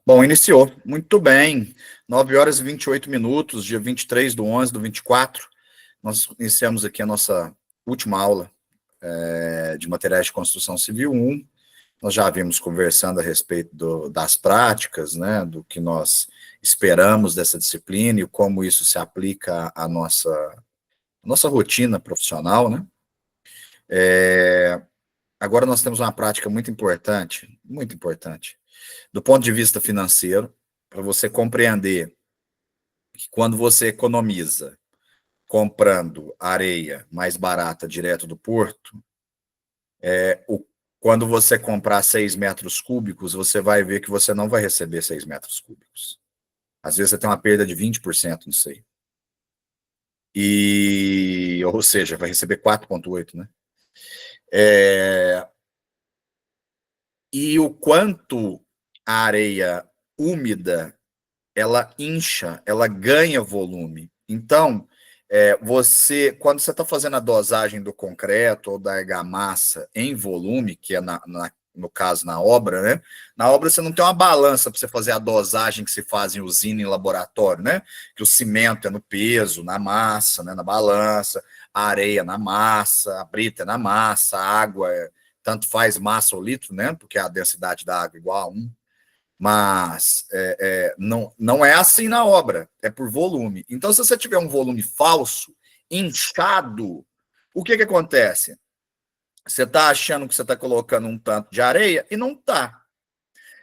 Bom, iniciou. Muito bem. 9 horas e 28 minutos, dia 23/11/24. Nós iniciamos aqui a nossa última aula de materiais de construção civil 1. Nós já vimos conversando a respeito das práticas, né, do que nós esperamos dessa disciplina e como isso se aplica à nossa rotina profissional, né? Agora nós temos uma prática muito importante, do ponto de vista financeiro, para você compreender que quando você economiza comprando areia mais barata direto do porto, quando você comprar 6 metros cúbicos, você vai ver que você não vai receber 6 metros cúbicos. Às vezes você tem uma perda de 20% nisso aí. Ou seja, vai receber 4,8, né? E o quanto a areia úmida, ela incha, ela ganha volume. Então, quando você está fazendo a dosagem do concreto ou da argamassa em volume, que é no caso na obra, né? Na obra você não tem uma balança para você fazer a dosagem que se faz em usina e em laboratório, né? Que o cimento é no peso, na massa, né? Na balança, a areia na massa, a brita é na massa, a água tanto faz massa ou litro, né? Porque a densidade da água é igual a 1. Mas não é assim na obra, é por volume. Então, se você tiver um volume falso, inchado, o que acontece? Você está achando que você está colocando um tanto de areia e não está.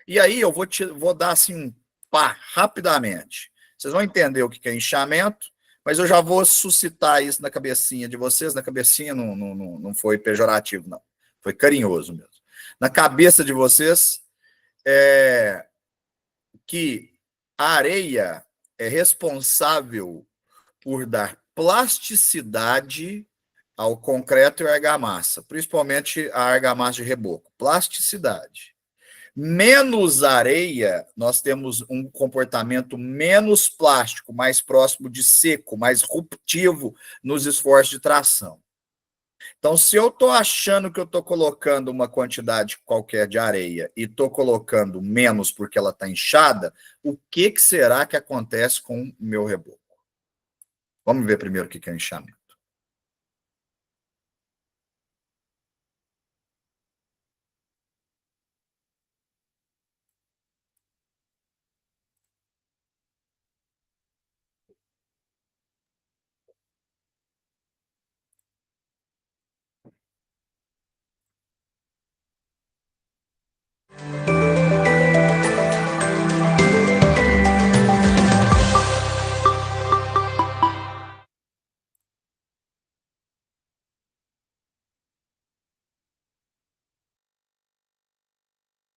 E aí eu vou dar assim, rapidamente. Vocês vão entender o que é inchamento, mas eu já vou suscitar isso na cabecinha de vocês. Na cabecinha não foi pejorativo, não. Foi carinhoso mesmo. Na cabeça de vocês, que a areia é responsável por dar plasticidade ao concreto e à argamassa, principalmente a argamassa de reboco. Plasticidade. Menos areia, nós temos um comportamento menos plástico, mais próximo de seco, mais ruptivo nos esforços de tração. Então, se eu estou achando que eu estou colocando uma quantidade qualquer de areia e estou colocando menos porque ela está inchada, o que será que acontece com o meu reboco? Vamos ver primeiro o que é inchamento.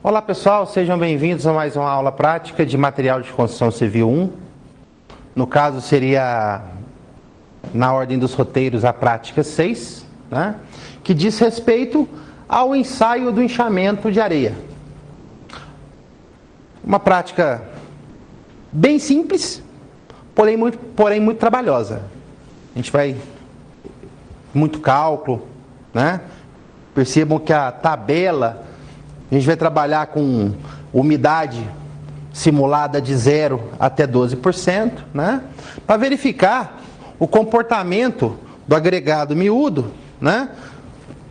Olá pessoal, sejam bem-vindos a mais uma aula prática de material de construção civil 1. No caso seria, na ordem dos roteiros, a prática 6, né? Que diz respeito ao ensaio do inchamento de areia. Uma prática bem simples, porém muito trabalhosa. A gente vai muito cálculo, né? Percebam que a tabela, a gente vai trabalhar com umidade simulada de 0 até 12%, né? Para verificar o comportamento do agregado miúdo, né?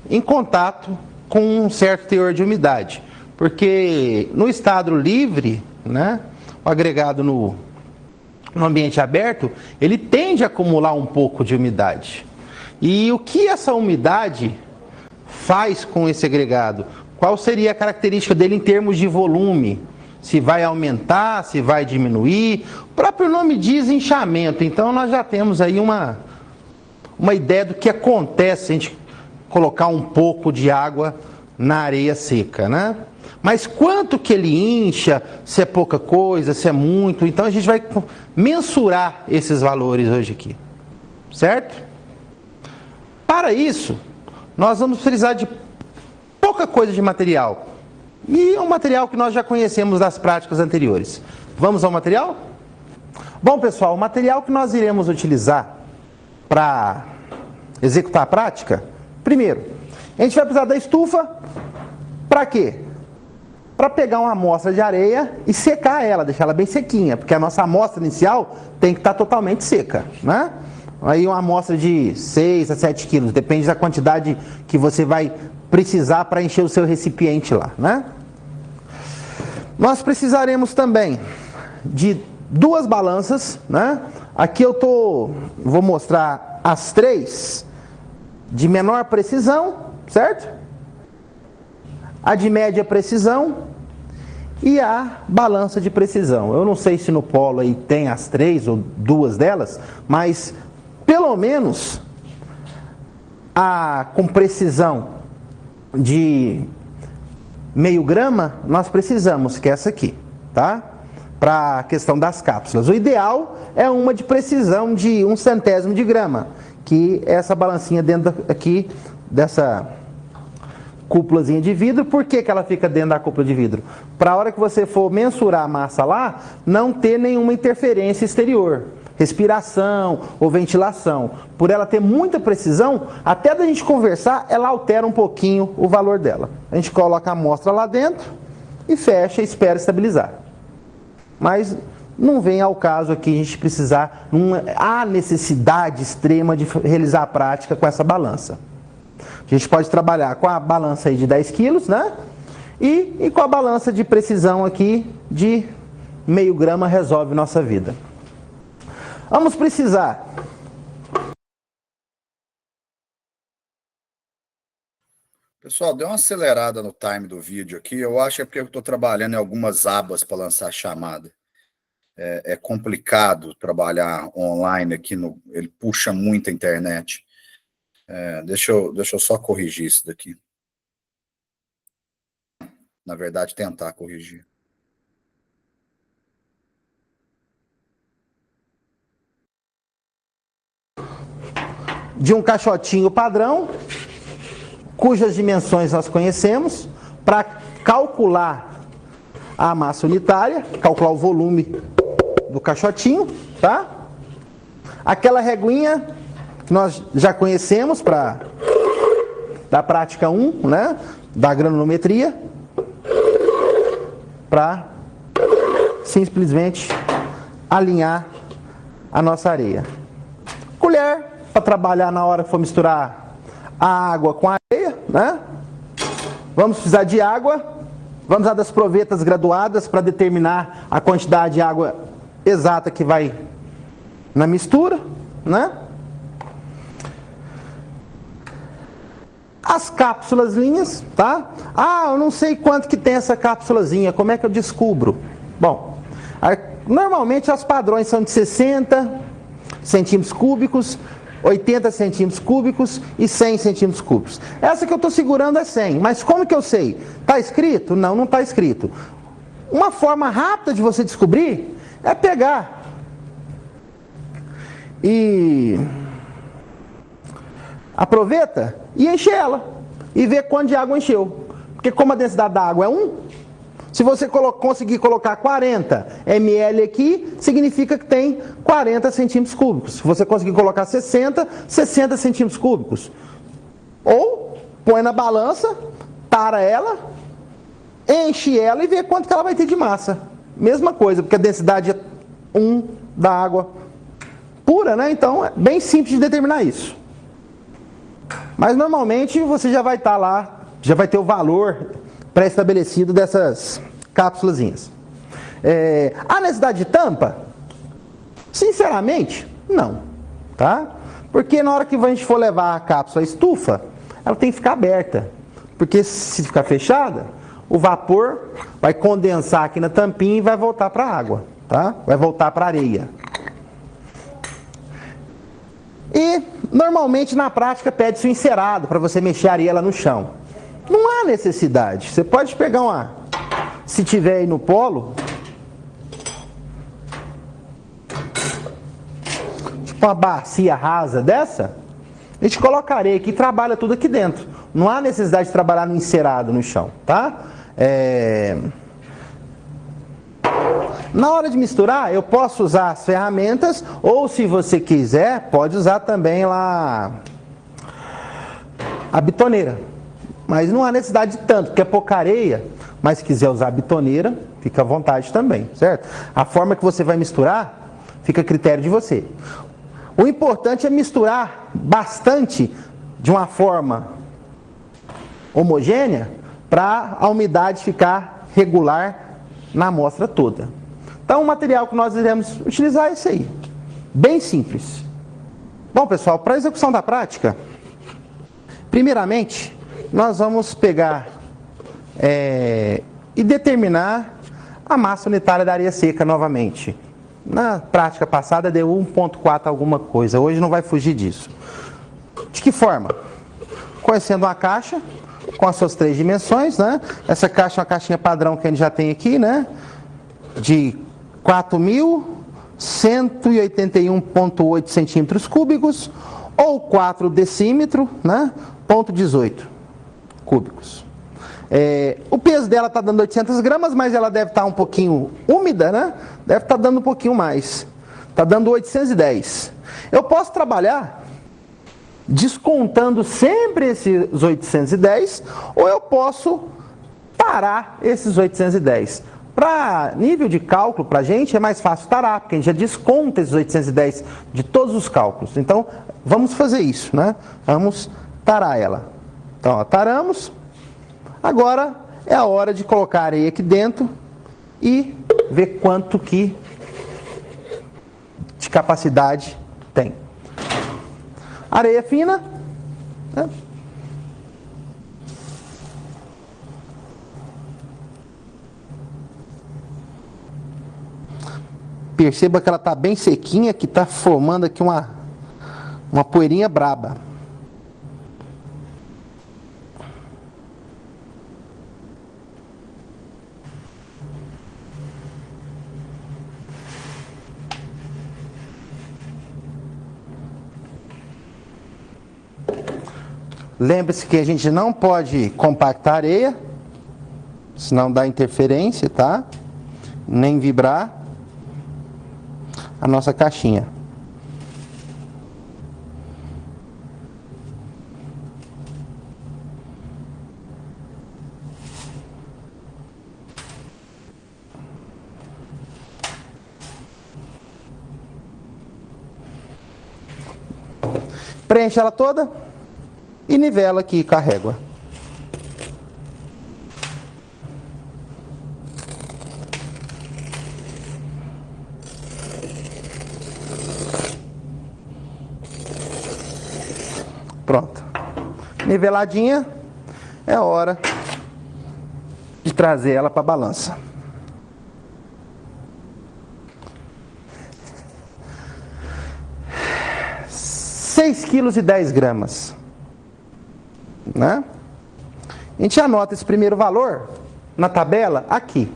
Em contato com um certo teor de umidade. Porque no estado livre, né? O agregado no ambiente aberto, ele tende a acumular um pouco de umidade. E o que essa umidade faz com esse agregado? Qual seria a característica dele em termos de volume? Se vai aumentar, se vai diminuir? O próprio nome diz inchamento, então nós já temos aí uma ideia do que acontece se a gente colocar um pouco de água na areia seca, né? Mas quanto que ele incha, se é pouca coisa, se é muito, então a gente vai mensurar esses valores hoje aqui, certo? Para isso, nós vamos precisar de pouca coisa de material. E é um material que nós já conhecemos das práticas anteriores. Vamos ao material? Bom, pessoal, o material que nós iremos utilizar para executar a prática, primeiro, a gente vai precisar da estufa. Para quê? para pegar uma amostra de areia e secar ela, deixar ela bem sequinha, porque a nossa amostra inicial tem que estar totalmente seca, né? Aí uma amostra de 6 a 7 quilos, depende da quantidade que você vai precisar para encher o seu recipiente lá, né? Nós precisaremos também de 2 balanças, né? Aqui eu vou mostrar as 3 de menor precisão, certo? A de média precisão e a balança de precisão. Eu não sei se no polo aí tem as 3 ou 2 delas, mas pelo menos com precisão de meio grama nós precisamos, que é essa aqui, tá? Para a questão das cápsulas. O ideal é uma de precisão de 1/100 de grama, que é essa balancinha dentro aqui dessa cúpulazinha de vidro. Por que ela fica dentro da cúpula de vidro? Para a hora que você for mensurar a massa lá, não ter nenhuma interferência exterior, respiração ou ventilação. Por ela ter muita precisão, até da gente conversar, ela altera um pouquinho o valor dela. A gente coloca a amostra lá dentro e fecha e espera estabilizar. Mas não vem ao caso aqui a gente precisar, não há necessidade extrema de realizar a prática com essa balança. A gente pode trabalhar com a balança aí de 10 quilos, né? E com a balança de precisão aqui de meio grama resolve nossa vida. Vamos precisar. Pessoal, dê uma acelerada no time do vídeo aqui. Eu acho que é porque eu estou trabalhando em algumas abas para lançar a chamada. É complicado trabalhar online aqui, ele puxa muito a internet. Deixa eu só corrigir isso daqui. Na verdade, tentar corrigir. De um caixotinho padrão, cujas dimensões nós conhecemos, para calcular a massa unitária, calcular o volume do caixotinho, tá? Aquela reguinha que nós já conhecemos da prática 1, né? Da granulometria, para simplesmente alinhar a nossa areia. Colher para trabalhar na hora que for misturar a água com a areia, né? Vamos precisar de água, vamos usar das provetas graduadas para determinar a quantidade de água exata que vai na mistura, né? As cápsulazinhas, tá? Eu não sei quanto que tem essa cápsulazinha, como é que eu descubro? Bom, normalmente os padrões são de 60 centímetros cúbicos, 80 centímetros cúbicos e 100 centímetros cúbicos. Essa que eu estou segurando é 100, mas como que eu sei? Está escrito? Não, não está escrito. Uma forma rápida de você descobrir é pegar e aproveita e encher ela e ver quanto de água encheu. Porque como a densidade da água é 1, se você conseguir colocar 40 ml aqui, significa que tem 40 centímetros cúbicos. Se você conseguir colocar 60 centímetros cúbicos. Ou põe na balança, para ela, enche ela e vê quanto que ela vai ter de massa. Mesma coisa, porque a densidade é 1 da água pura, né? Então é bem simples de determinar isso. Mas normalmente você já vai estar lá, já vai ter o valor pré-estabelecido dessas cápsulazinhas. A necessidade de tampa? Sinceramente, não. Tá? Porque na hora que a gente for levar a cápsula à estufa, ela tem que ficar aberta. Porque se ficar fechada, o vapor vai condensar aqui na tampinha e vai voltar para a água. Tá? Vai voltar para a areia. E normalmente na prática pede-se um encerado para você mexer a areia lá no chão. Não há necessidade. Você pode pegar se tiver aí no polo, tipo uma bacia rasa dessa, a gente coloca areia aqui e trabalha tudo aqui dentro. Não há necessidade de trabalhar no encerado no chão, tá? Na hora de misturar, eu posso usar as ferramentas, ou se você quiser, pode usar também lá a bitoneira. Mas não há necessidade de tanto, porque é pouca areia. Mas se quiser usar bitoneira, fica à vontade também, certo? A forma que você vai misturar, fica a critério de você. O importante é misturar bastante, de uma forma homogênea, para a umidade ficar regular na amostra toda. Então o material que nós iremos utilizar é esse aí. Bem simples. Bom, pessoal, para a execução da prática, primeiramente, nós vamos pegar e determinar a massa unitária da areia seca novamente. Na prática passada deu 1,4 alguma coisa, hoje não vai fugir disso. De que forma? Conhecendo uma caixa, com as suas 3 dimensões, né? Essa caixa é uma caixinha padrão que a gente já tem aqui, né? De 4.181,8 centímetros cúbicos, ou 4 decímetros, né? 0,18 cúbicos. O peso dela está dando 800 gramas, mas ela deve estar um pouquinho úmida, né? Deve estar dando um pouquinho mais. Está dando 810. Eu posso trabalhar descontando sempre esses 810, ou eu posso tarar esses 810. Para nível de cálculo, para a gente, é mais fácil tarar, porque a gente já desconta esses 810 de todos os cálculos. Então, vamos fazer isso, né? Vamos tarar ela. Então, ó, taramos. Agora é a hora de colocar a areia aqui dentro e ver quanto que de capacidade tem. Areia fina, né? Perceba que ela está bem sequinha, que está formando aqui uma poeirinha braba. Lembre-se que a gente não pode compactar a areia, senão dá interferência, tá? Nem vibrar a nossa caixinha. Preenche ela toda e nivela aqui com a régua. Pronto. Niveladinha, é hora de trazer ela para a balança. Seis quilos e 10 gramas. Né? A gente anota esse primeiro valor na tabela aqui.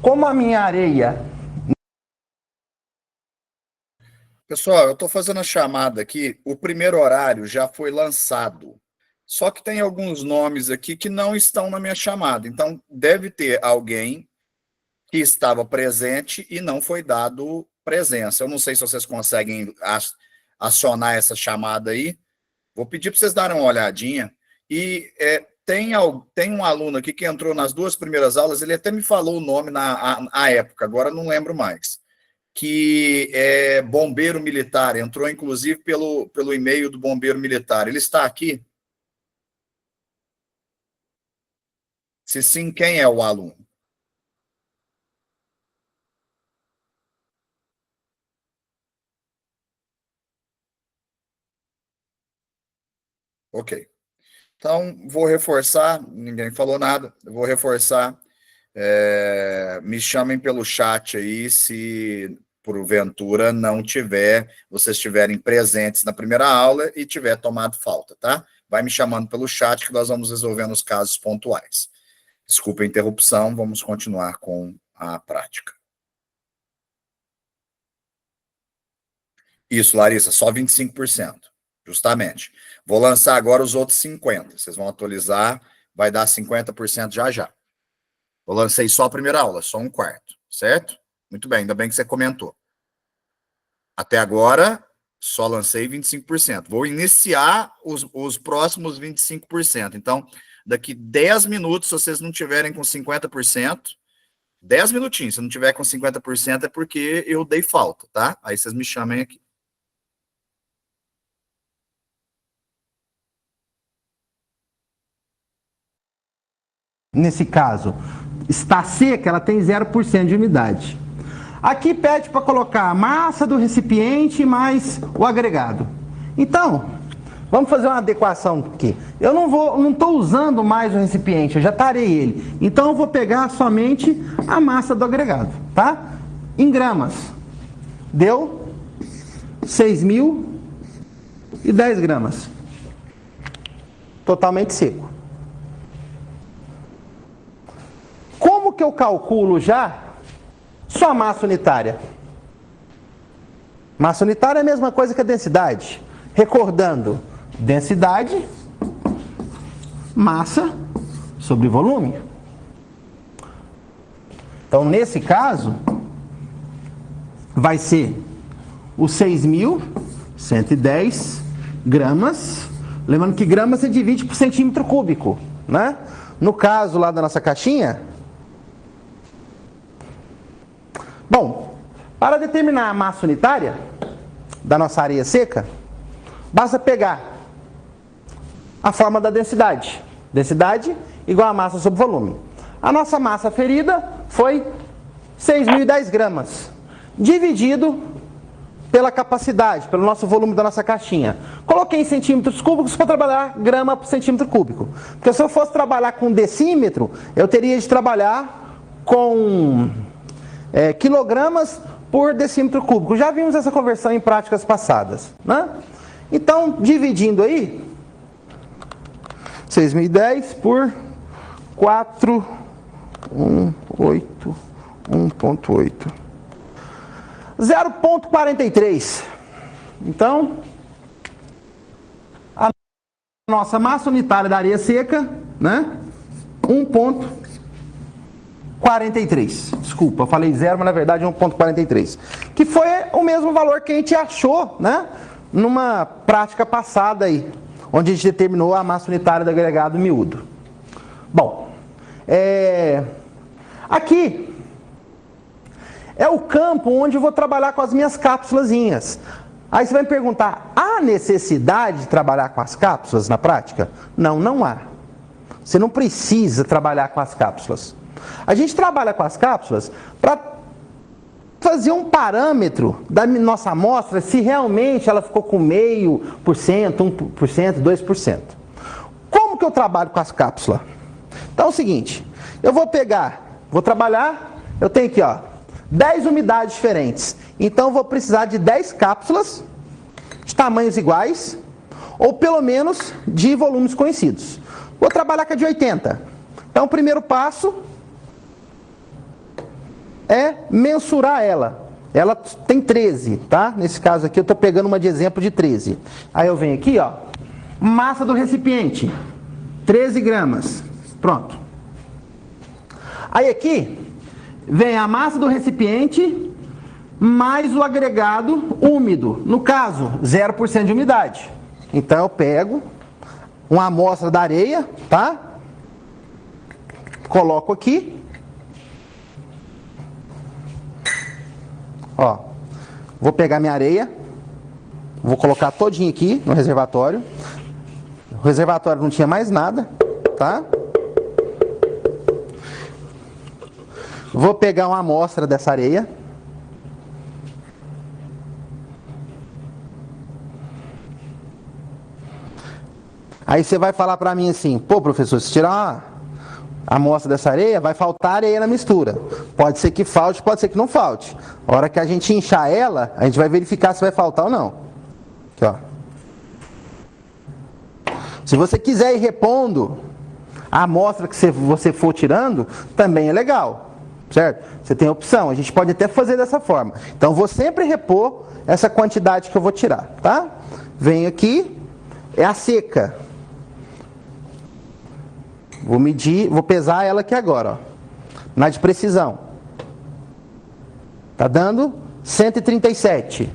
Como a minha areia... Pessoal, eu estou fazendo a chamada aqui, o primeiro horário já foi lançado. Só que tem alguns nomes aqui que não estão na minha chamada. Então, deve ter alguém que estava presente e não foi dado presença. Eu não sei se vocês conseguem acionar essa chamada aí. Vou pedir para vocês darem uma olhadinha. E tem um aluno aqui que entrou nas 2 primeiras aulas, ele até me falou o nome na época, agora não lembro mais, que é bombeiro militar, entrou inclusive pelo e-mail do bombeiro militar. Ele está aqui? Se sim, quem é o aluno? Ok. Então, vou reforçar, ninguém falou nada, vou reforçar. Me chamem pelo chat aí se porventura não vocês estiverem presentes na primeira aula e tiver tomado falta, tá? Vai me chamando pelo chat que nós vamos resolvendo os casos pontuais. Desculpa a interrupção, vamos continuar com a prática. Isso, Larissa, só 25%, justamente. Vou lançar agora os outros 50%. Vocês vão atualizar, vai dar 50% já já. Eu lancei só a primeira aula, só 1/4, certo? Muito bem, ainda bem que você comentou. Até agora, só lancei 25%. Vou iniciar os próximos 25%. Então, Daqui 10 minutos, se vocês não tiverem com 50%, 10 minutinhos, se não tiver com 50% é porque eu dei falta, tá? Aí vocês me chamem aqui. Nesse caso, está seca, ela tem 0% de umidade. Aqui pede para colocar a massa do recipiente mais o agregado. Então, vamos fazer uma adequação aqui. Eu não estou usando mais o recipiente, eu já tarei ele. Então eu vou pegar somente a massa do agregado, tá? Em gramas. Deu 6.010 gramas. Totalmente seco. Como que eu calculo já sua massa unitária? Massa unitária é a mesma coisa que a densidade. Recordando, densidade, massa sobre volume. Então, nesse caso, vai ser os 6.110 gramas. Lembrando que gramas você divide por centímetro cúbico, né? No caso lá da nossa caixinha... Bom, para determinar a massa unitária da nossa areia seca, basta pegar a forma da densidade. Densidade igual a massa sobre volume. A nossa massa ferida foi 6.010 gramas, dividido pela capacidade, pelo nosso volume da nossa caixinha. Coloquei em centímetros cúbicos para trabalhar grama por centímetro cúbico. Porque se eu fosse trabalhar com decímetro, eu teria de trabalhar com... quilogramas por decímetro cúbico. Já vimos essa conversão em práticas passadas, né? Então, dividindo aí, 6.010 por 1.8. 0,43. Então, a nossa massa unitária da areia seca, né? 1,43. Desculpa, eu falei 0, mas na verdade é 1,43. Que foi o mesmo valor que a gente achou, né? Numa prática passada aí, onde a gente determinou a massa unitária do agregado miúdo. Bom, aqui é o campo onde eu vou trabalhar com as minhas cápsulazinhas. Aí você vai me perguntar, há necessidade de trabalhar com as cápsulas na prática? Não, não há. Você não precisa trabalhar com as cápsulas. A gente trabalha com as cápsulas para fazer um parâmetro da nossa amostra se realmente ela ficou com 0,5%, 1%, 2%. Como que eu trabalho com as cápsulas? Então é o seguinte, eu vou trabalhar, eu tenho aqui, ó, 10 umidades diferentes. Então eu vou precisar de 10 cápsulas de tamanhos iguais, ou pelo menos de volumes conhecidos. Vou trabalhar com a de 80. Então o primeiro passo é mensurar ela. Ela tem 13, tá? Nesse caso aqui eu estou pegando uma de exemplo de 13. Aí eu venho aqui, ó, massa do recipiente, 13 gramas. Pronto. Aí aqui vem a massa do recipiente mais o agregado úmido. No caso, 0% de umidade. Então eu pego uma amostra da areia, tá? Coloco aqui. Ó, vou pegar minha areia, vou colocar todinho aqui no reservatório. O reservatório não tinha mais nada, tá? Vou pegar uma amostra dessa areia. Aí você vai falar pra mim assim, pô, professor, se tirar uma amostra dessa areia, vai faltar areia na mistura. Pode ser que falte, pode ser que não falte. A hora que a gente inchar ela, a gente vai verificar se vai faltar ou não. Aqui, ó. Se você quiser ir repondo a amostra que você for tirando, também é legal, certo? Você tem a opção, a gente pode até fazer dessa forma. Então, vou sempre repor essa quantidade que eu vou tirar, tá? Venho aqui, é a seca. Vou medir, vou pesar ela aqui agora, ó, na de precisão. Tá dando 137.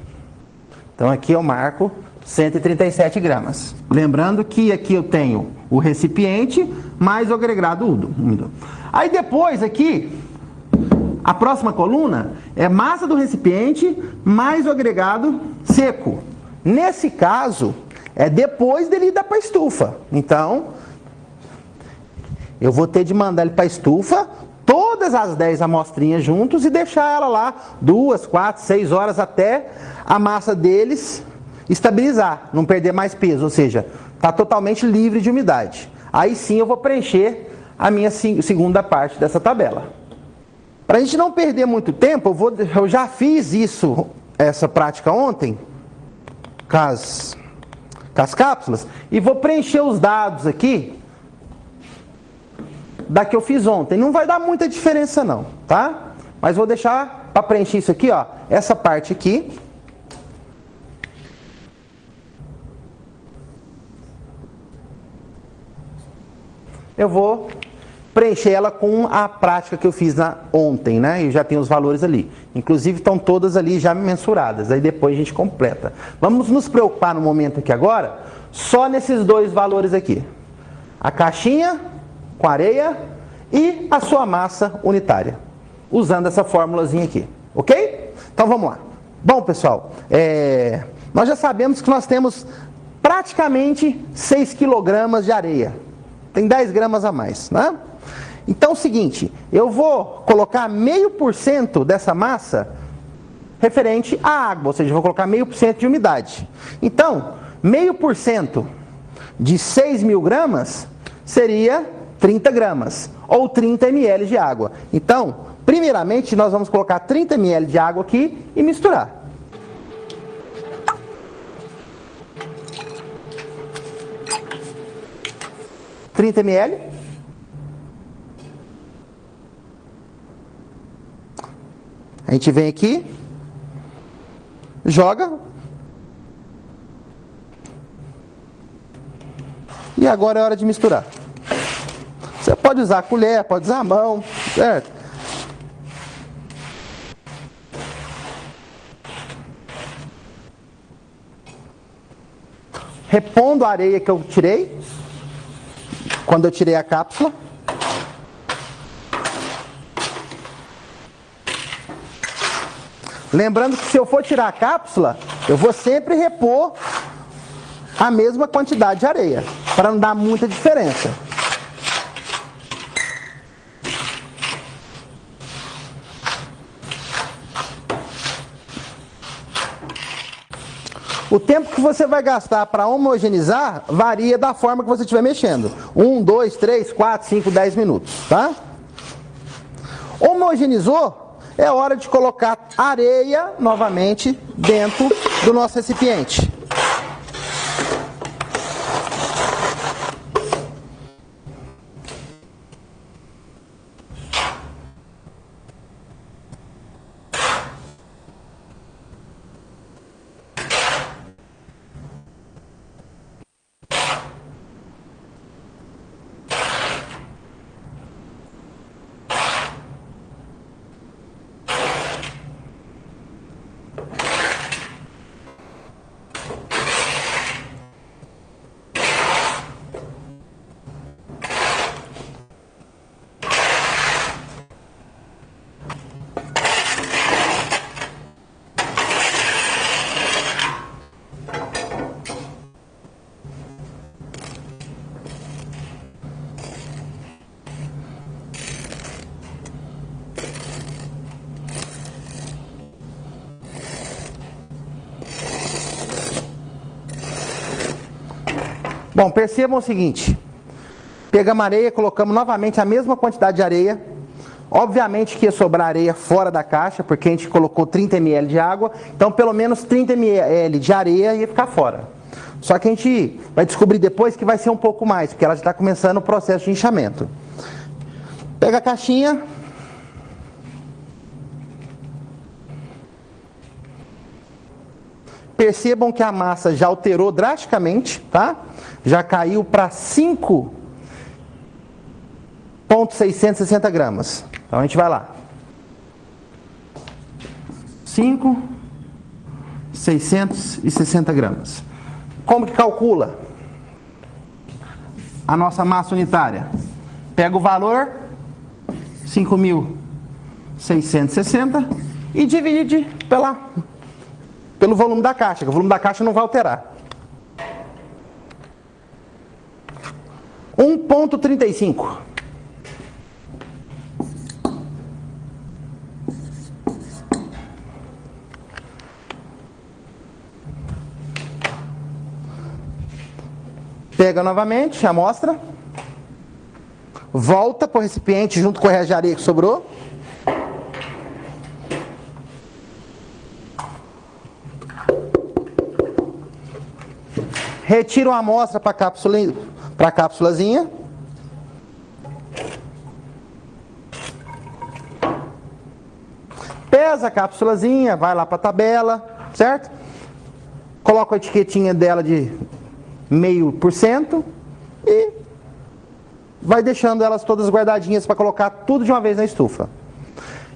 Então aqui eu marco 137 gramas. Lembrando que aqui eu tenho o recipiente mais o agregado úmido. Aí depois aqui, a próxima coluna é massa do recipiente mais o agregado seco. Nesse caso, é depois dele ir para a estufa. Então, eu vou ter de mandar ele para a estufa, todas as 10 amostrinhas juntos e deixar ela lá 2, 4, 6 horas até a massa deles estabilizar, não perder mais peso, ou seja, está totalmente livre de umidade. Aí sim eu vou preencher a minha segunda parte dessa tabela. Para a gente não perder muito tempo, eu já fiz essa prática ontem, com as cápsulas, e vou preencher os dados aqui da que eu fiz ontem. Não vai dar muita diferença não, tá? Mas vou deixar para preencher isso aqui, ó, essa parte aqui. Eu vou preencher ela com a prática que eu fiz ontem, né? E já tem os valores ali. Inclusive estão todas ali já mensuradas. Aí depois a gente completa. Vamos nos preocupar no momento aqui agora, só nesses dois valores aqui. A caixinha com areia e a sua massa unitária. Usando essa formulazinha aqui. Ok? Então vamos lá. Bom, pessoal, nós já sabemos que nós temos praticamente 6 kg de areia. Tem 10 gramas a mais, né? Então é o seguinte, eu vou colocar 0,5% dessa massa referente à água, ou seja, eu vou colocar 0,5% de umidade. Então, 0,5% de 6.000 gramas seria 30 gramas, ou 30 ml de água. Então, primeiramente, nós vamos colocar 30 ml de água aqui e misturar. ml. A gente vem aqui, joga. E agora é hora de misturar. Você pode usar a colher, pode usar a mão, certo? Repondo a areia que eu tirei, quando eu tirei a cápsula. Lembrando que se eu for tirar a cápsula, eu vou sempre repor a mesma quantidade de areia, para não dar muita diferença. O tempo que você vai gastar para homogeneizar varia da forma que você estiver mexendo. 1, 2, 3, 4, 5, 10 minutos, tá? Homogeneizou, é hora de colocar areia novamente dentro do nosso recipiente. Bom, percebam o seguinte, pegamos a areia, colocamos novamente a mesma quantidade de areia, obviamente que ia sobrar areia fora da caixa, porque a gente colocou 30 ml de água, então pelo menos 30 ml de areia ia ficar fora. Só que a gente vai descobrir depois que vai ser um pouco mais, porque ela já está começando o processo de inchamento. Pega a caixinha. Percebam que a massa já alterou drasticamente, tá? Já caiu para 5,660 gramas. Então a gente vai lá. 5,660 gramas. Como que calcula a nossa massa unitária? Pega o valor, 5.660, e divide pelo volume da caixa, que o volume da caixa não vai alterar. 1,35. Pega novamente a amostra, volta para o recipiente junto com o resto de areia que sobrou. Retira uma amostra para a cápsulazinha. Pesa a cápsulazinha, vai lá para a tabela, certo? Coloca a etiquetinha dela de 0,5% e vai deixando elas todas guardadinhas para colocar tudo de uma vez na estufa.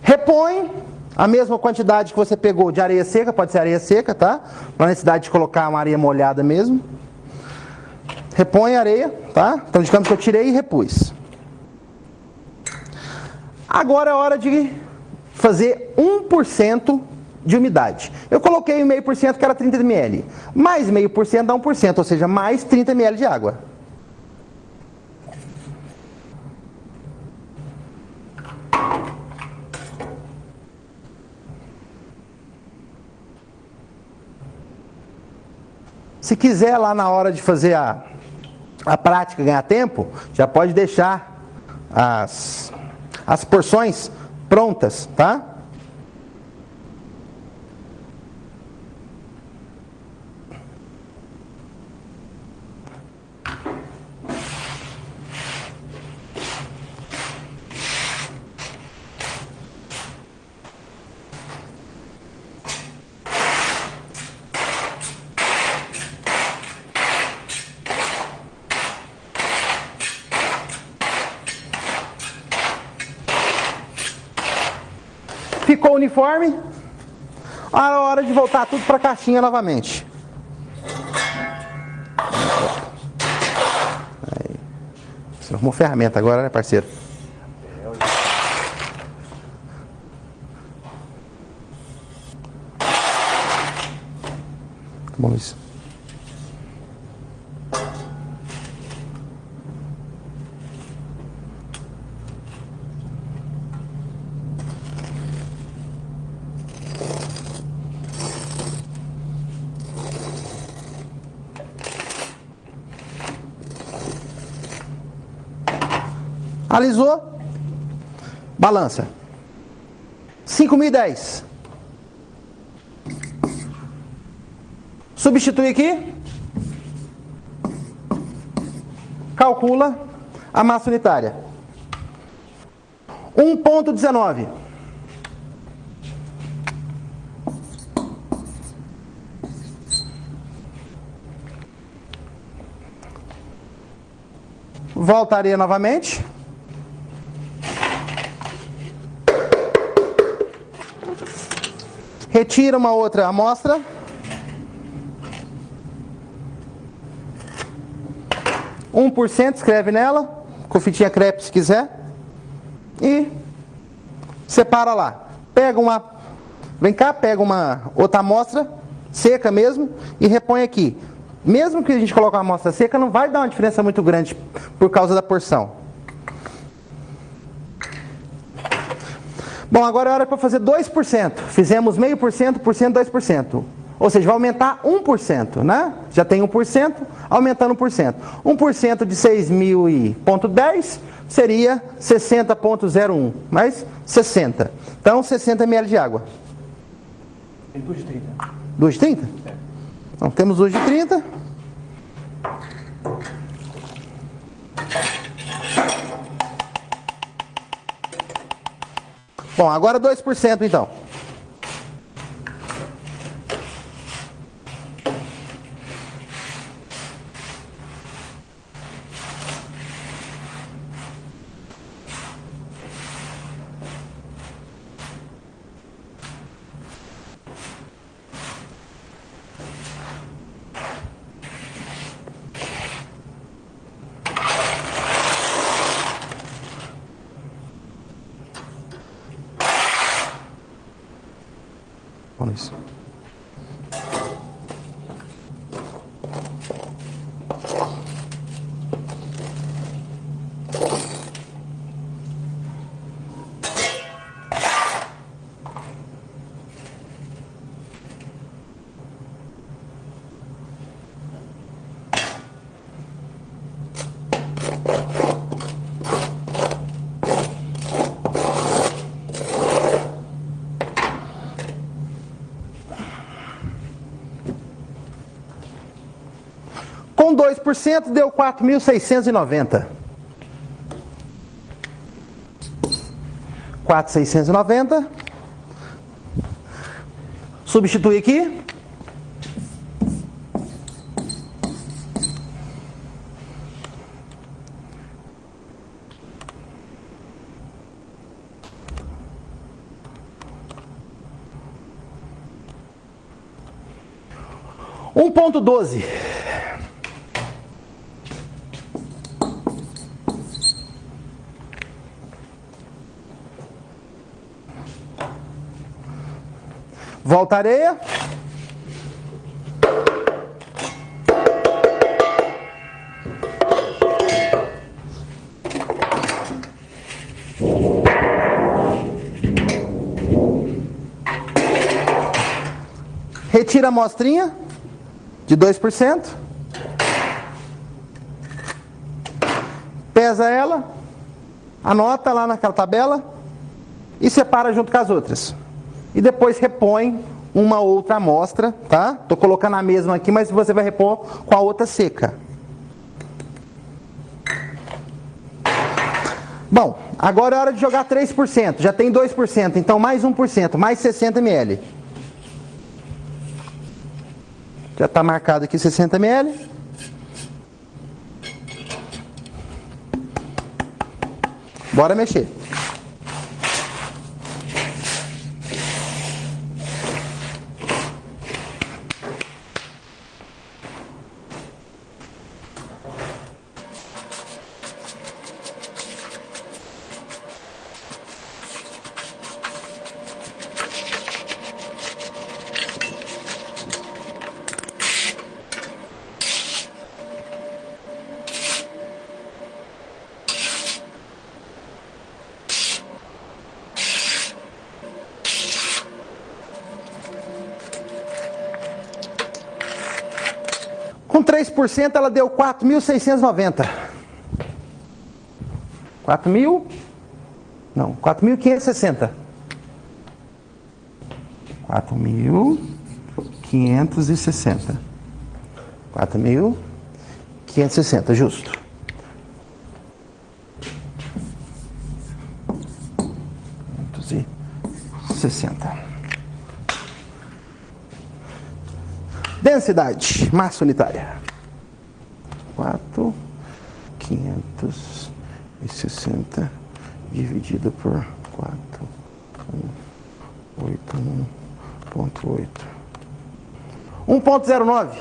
Repõe a mesma quantidade que você pegou de areia seca, pode ser areia seca, tá? Não há necessidade de colocar uma areia molhada mesmo. Repõe a areia, tá? Então digamos que eu tirei e repus. Agora é hora de fazer 1% de umidade. Eu coloquei 0,5% que era 30 ml. Mais 0,5% dá 1%, ou seja, mais 30 ml de água. Se quiser lá na hora de fazer a prática ganhar tempo, já pode deixar as porções prontas, tá? Ficou uniforme? A hora de voltar tudo para a caixinha novamente. Aí. Você arrumou ferramenta agora, né, parceiro? Bom, isso. Alisou, balança. 5.010. Substitui aqui. Calcula a massa unitária. 1,19. Voltaria novamente. Retira uma outra amostra. Um por cento, escreve nela, com fitinha crepe se quiser. E separa lá. Pega uma, vem cá, pega uma outra amostra, seca mesmo, e repõe aqui. Mesmo que a gente coloque uma amostra seca, não vai dar uma diferença muito grande por causa da porção. Bom, agora é hora para fazer 2%. Fizemos 0,5%, 2%. Ou seja, vai aumentar 1%, né? Já tem 1%, aumentando 1%. 1% de 6.000,10 seria 60,01, mais 60. Então, 60 ml de água. Tem 2 de 30. 2 de 30? É. Então, temos 2 de 30. Bom, agora 2% então. Vamos isso. Com 2% deu 4.690. 4.690. Substituir aqui. Um ponto 12. Volta a areia. Retira a amostrinha de 2%. Pesa ela, anota lá naquela tabela e separa junto com as outras. E depois repõe uma outra amostra, tá? Tô colocando a mesma aqui, mas você vai repor com a outra seca. Bom, agora é hora de jogar 3%. Já tem 2%, então mais 1%, mais 60 ml. Já está marcado aqui 60 ml. Bora mexer. Com 3% ela deu 4.690. 4.560. 4.560. 4.560, justo. E 60. Densidade, massa unitária. 4.560 dividido por 4.81.8. 1.09.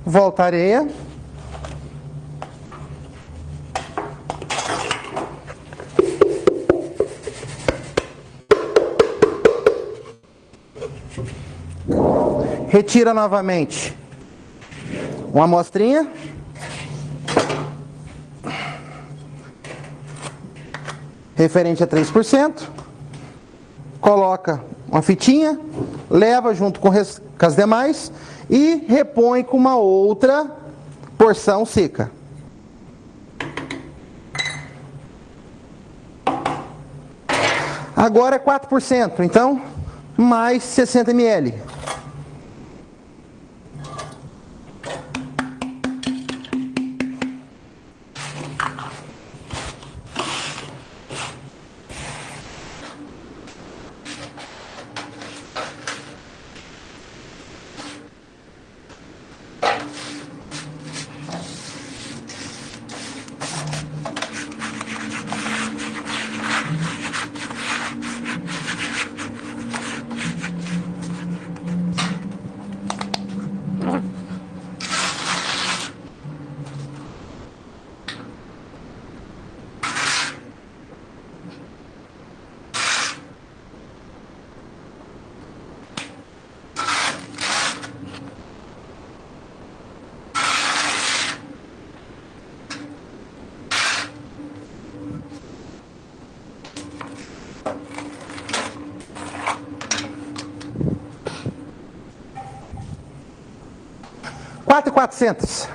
Volta a areia. Retira novamente uma amostrinha. Referente a 3%. Coloca uma fitinha, leva junto com as demais e repõe com uma outra porção seca. Agora é 4%, então mais 60 ml. 4.400.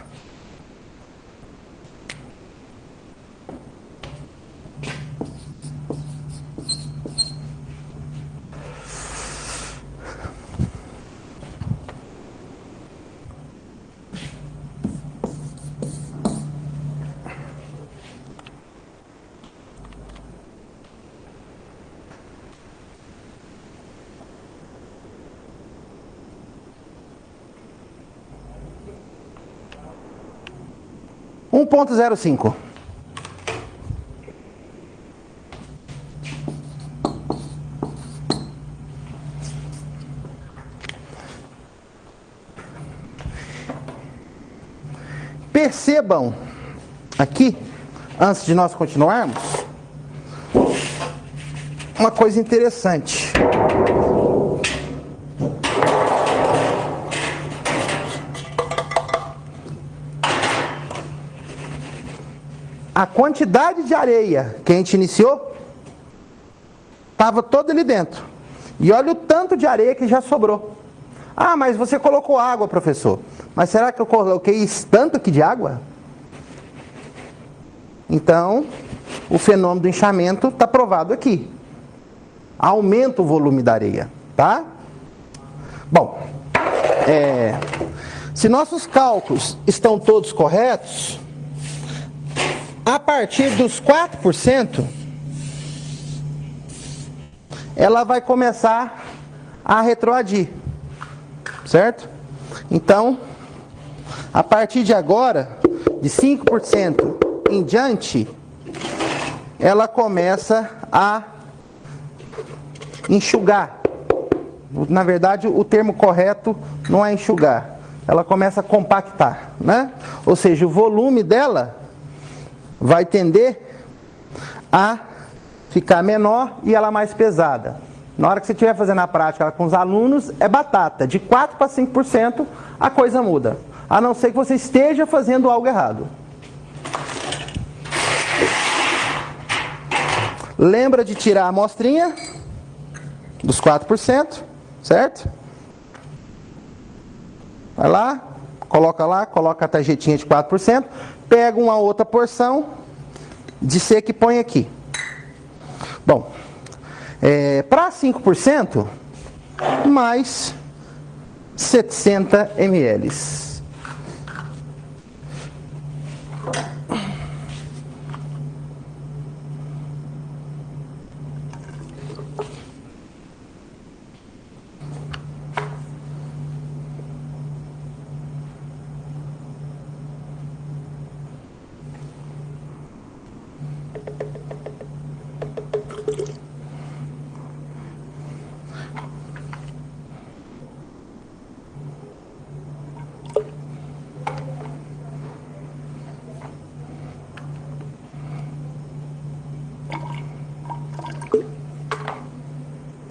Um 1.05. Percebam aqui, antes de nós continuarmos, uma coisa interessante. A quantidade de areia que a gente iniciou estava toda ali dentro. E olha o tanto de areia que já sobrou. Ah, mas você colocou água, professor. Mas será que eu coloquei tanto aqui de água? Então, o fenômeno do inchamento está provado aqui. Aumenta o volume da areia, tá? Bom, se nossos cálculos estão todos corretos, a partir dos 4%, ela vai começar a retroagir, certo? Então, a partir de agora, de 5% em diante, ela começa a enxugar. Na verdade, o termo correto não é enxugar, ela começa a compactar, né? Ou seja, o volume dela vai tender a ficar menor e ela mais pesada. Na hora que você estiver fazendo a prática com os alunos, é batata. De 4% para 5%, a coisa muda. A não ser que você esteja fazendo algo errado. Lembra de tirar a amostrinha dos 4%, certo? Vai lá, coloca a tarjetinha de 4%, pega uma outra porção de seco e põe aqui. Bom, para 5%, mais 70 ml.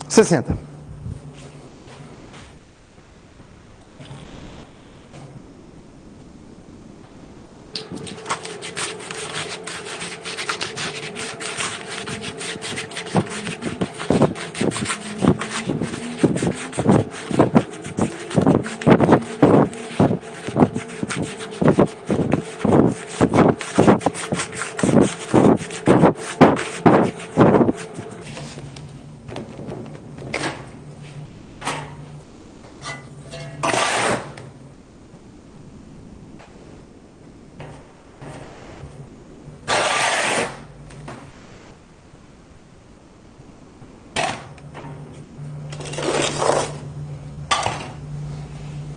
Sessenta.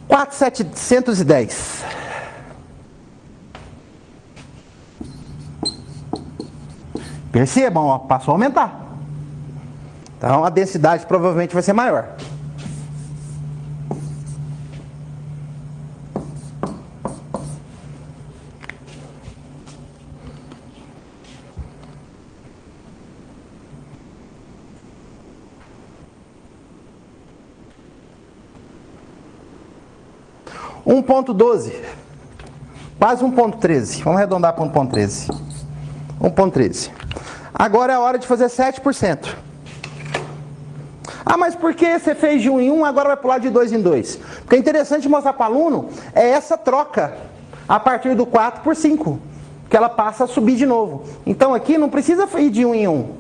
$4.710. Percebam, ó, passou a aumentar. Então a densidade provavelmente vai ser maior. Um 1.12, quase 1.13, vamos arredondar para 1.13. 1.13. Agora é a hora de fazer 7%. Ah, mas por que você fez de 1 em 1, agora vai pular de 2 em 2? Porque é interessante mostrar para o aluno é essa troca a partir do 4 por 5, que ela passa a subir de novo. Então aqui não precisa ir de 1 em 1.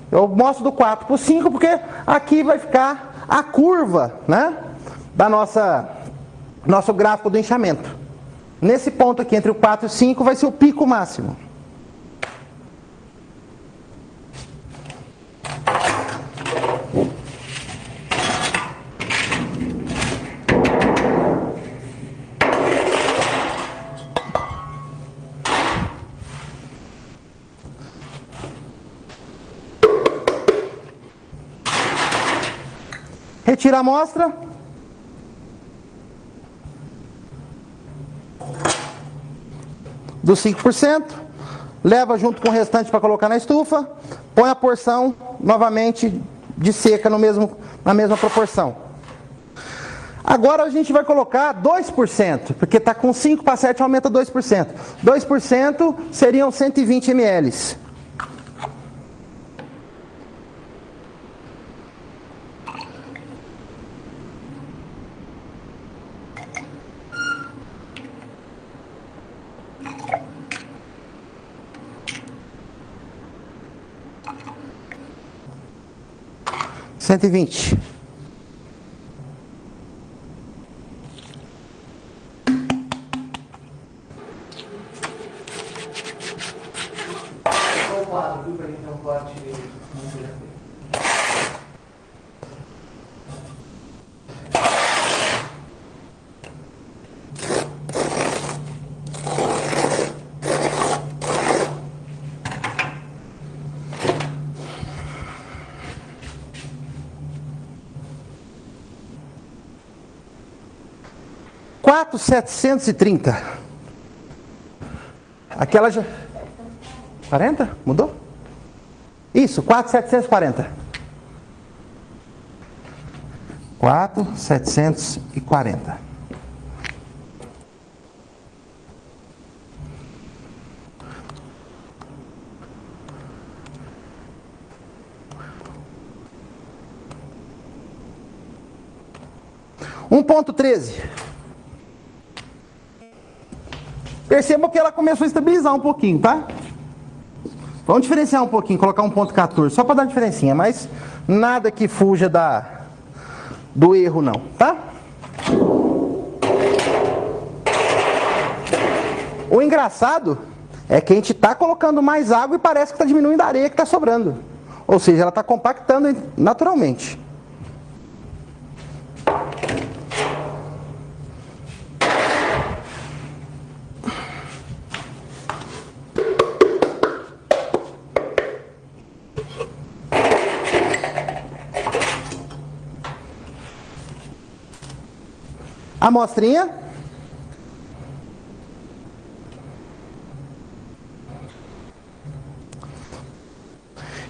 Eu mostro do 4 por 5 porque aqui vai ficar a curva, né, da nosso gráfico do inchamento. Nesse ponto aqui entre o 4 e o 5 vai ser o pico máximo. Retira a amostra. Dos 5%. Leva junto com o restante para colocar na estufa. Põe a porção novamente de seca na mesma proporção. Agora a gente vai colocar 2%, porque está com 5 para 7, aumenta 2%. 2% seriam 120 ml. Cento e 120. R$4.730. Aquela já... 40? Mudou? Isso, 4.740. 4.740. $1.13. Perceba que ela começou a estabilizar um pouquinho, tá? Vamos diferenciar um pouquinho, colocar 1.14, só para dar uma diferencinha, mas nada que fuja do erro não, tá? O engraçado é que a gente está colocando mais água e parece que está diminuindo a areia que está sobrando. Ou seja, ela está compactando naturalmente. Amostrinha.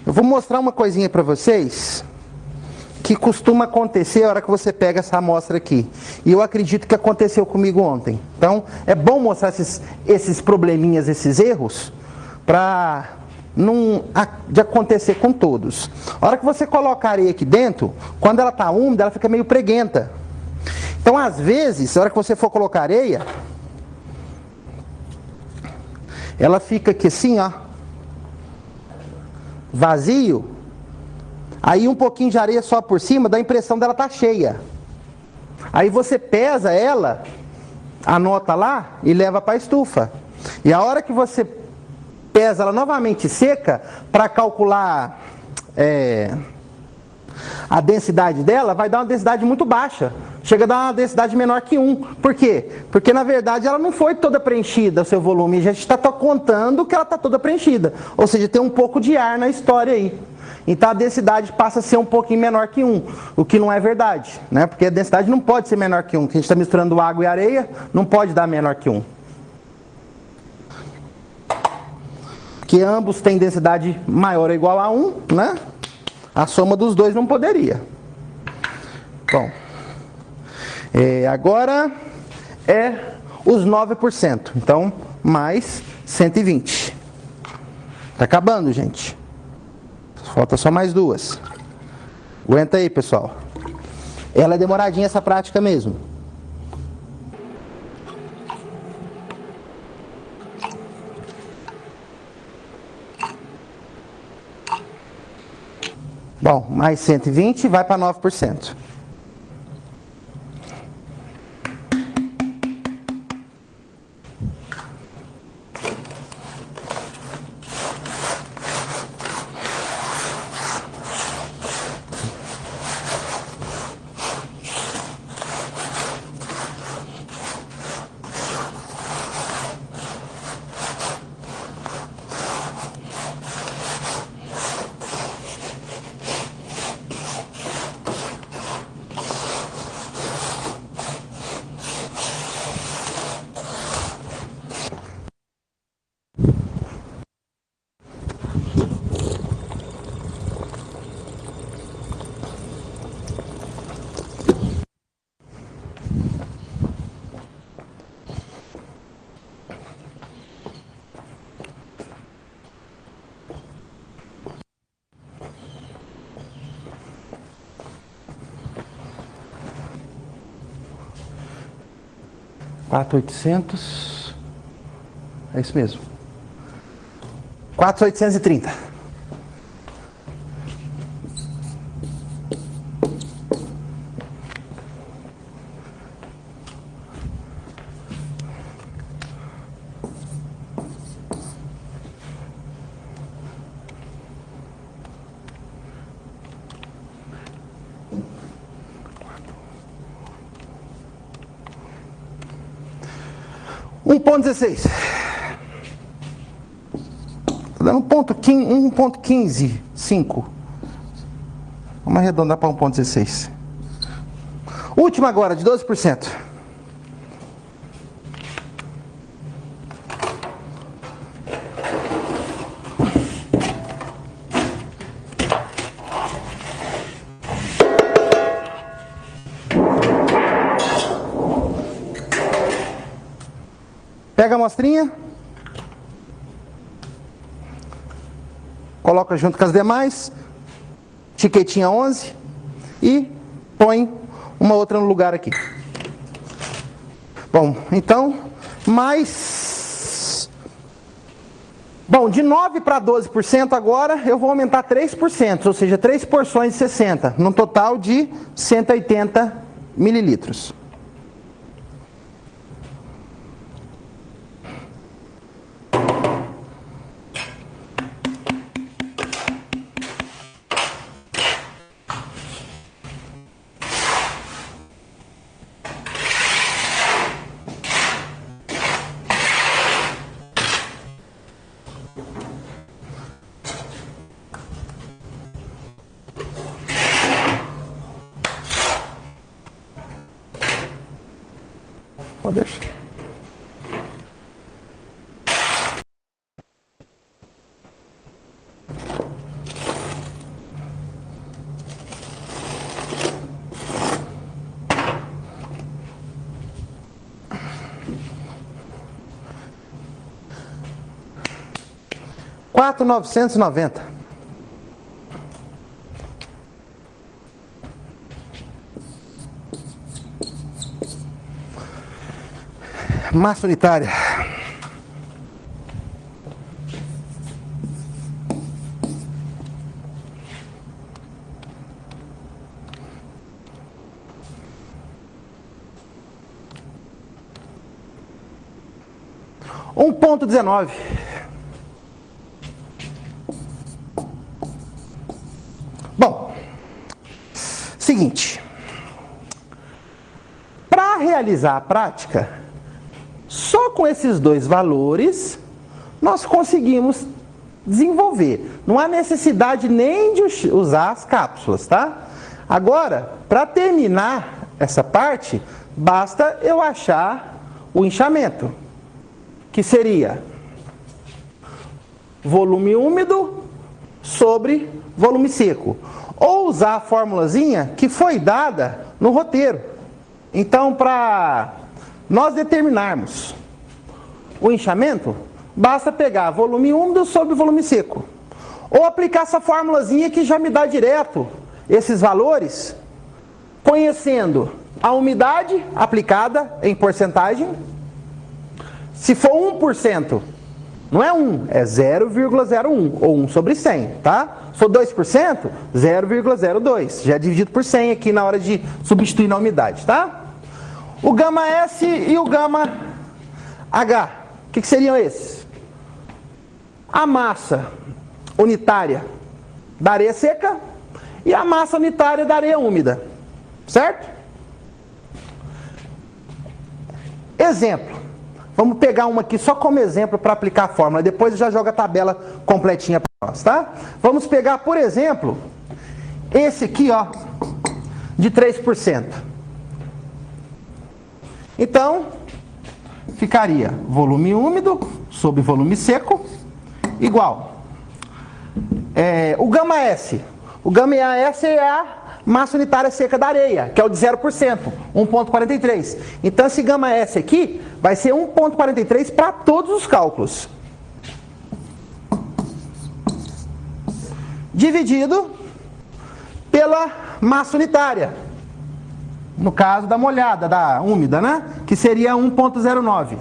Eu vou mostrar uma coisinha para vocês que costuma acontecer a hora que você pega essa amostra aqui. E eu acredito que aconteceu comigo ontem. Então, é bom mostrar esses probleminhas, esses erros, para não de acontecer com todos. A hora que você coloca a areia aqui dentro, quando ela está úmida, ela fica meio preguenta. Então, às vezes, na hora que você for colocar areia, ela fica aqui assim, ó, vazio. Aí um pouquinho de areia só por cima, dá a impressão dela estar cheia. Aí você pesa ela, anota lá e leva para a estufa. E a hora que você pesa ela novamente seca, para calcular a densidade dela, vai dar uma densidade muito baixa. Chega a dar uma densidade menor que 1. Por quê? Porque na verdade ela não foi toda preenchida, o seu volume. A gente está contando que ela está toda preenchida. Ou seja, tem um pouco de ar na história aí. Então a densidade passa a ser um pouquinho menor que 1. O que não é verdade, né? Porque a densidade não pode ser menor que 1. Porque a gente está misturando água e areia, não pode dar menor que 1. Porque ambos têm densidade maior ou igual a 1, né? A soma dos dois não poderia. Bom, agora é os 9%. Então, mais 120. Tá acabando, gente. Falta só mais duas. Aguenta aí, pessoal. Ela é demoradinha essa prática mesmo. Bom, mais 120 vai para 9%. $4.800. É isso mesmo. 4.830. $1.16. Tá dando 1.15. Vamos arredondar para 1.16. Última agora, de 12%. Pega a amostrinha, coloca junto com as demais, etiquetinha 11 e põe uma outra no lugar aqui. Bom, então, de 9 para 12% agora eu vou aumentar 3%, ou seja, 3 porções de 60, num total de 180 mililitros. Pode deixar. $4.990. Massa unitária. $1.19. Bom, seguinte. Para realizar a prática, só com esses dois valores nós conseguimos desenvolver. Não há necessidade nem de usar as cápsulas, tá? Agora, para terminar essa parte, basta eu achar o inchamento, que seria volume úmido sobre volume seco. Ou usar a formulazinha que foi dada no roteiro. Então, para nós determinarmos o inchamento, basta pegar volume úmido sobre volume seco. Ou aplicar essa formulazinha que já me dá direto esses valores conhecendo a umidade aplicada em porcentagem. Se for 1%, não é 1, é 0,01 ou 1 sobre 100, tá? Se for 2%, 0,02. Já é dividido por 100 aqui na hora de substituir na umidade, tá? O gama S e o gama H, o que seriam esses? A massa unitária da areia seca e a massa unitária da areia úmida, certo? Exemplo. Vamos pegar uma aqui só como exemplo para aplicar a fórmula. Depois eu já jogo a tabela completinha para nós, tá? Vamos pegar, por exemplo, esse aqui, ó, de 3%. Então, ficaria volume úmido sobre volume seco igual. O gama S. O gama S é a massa unitária seca da areia, que é o de 0%, 1,43. Então, esse gama S aqui vai ser 1,43 para todos os cálculos. Dividido pela massa unitária. No caso da molhada, da úmida, né? Que seria 1,09.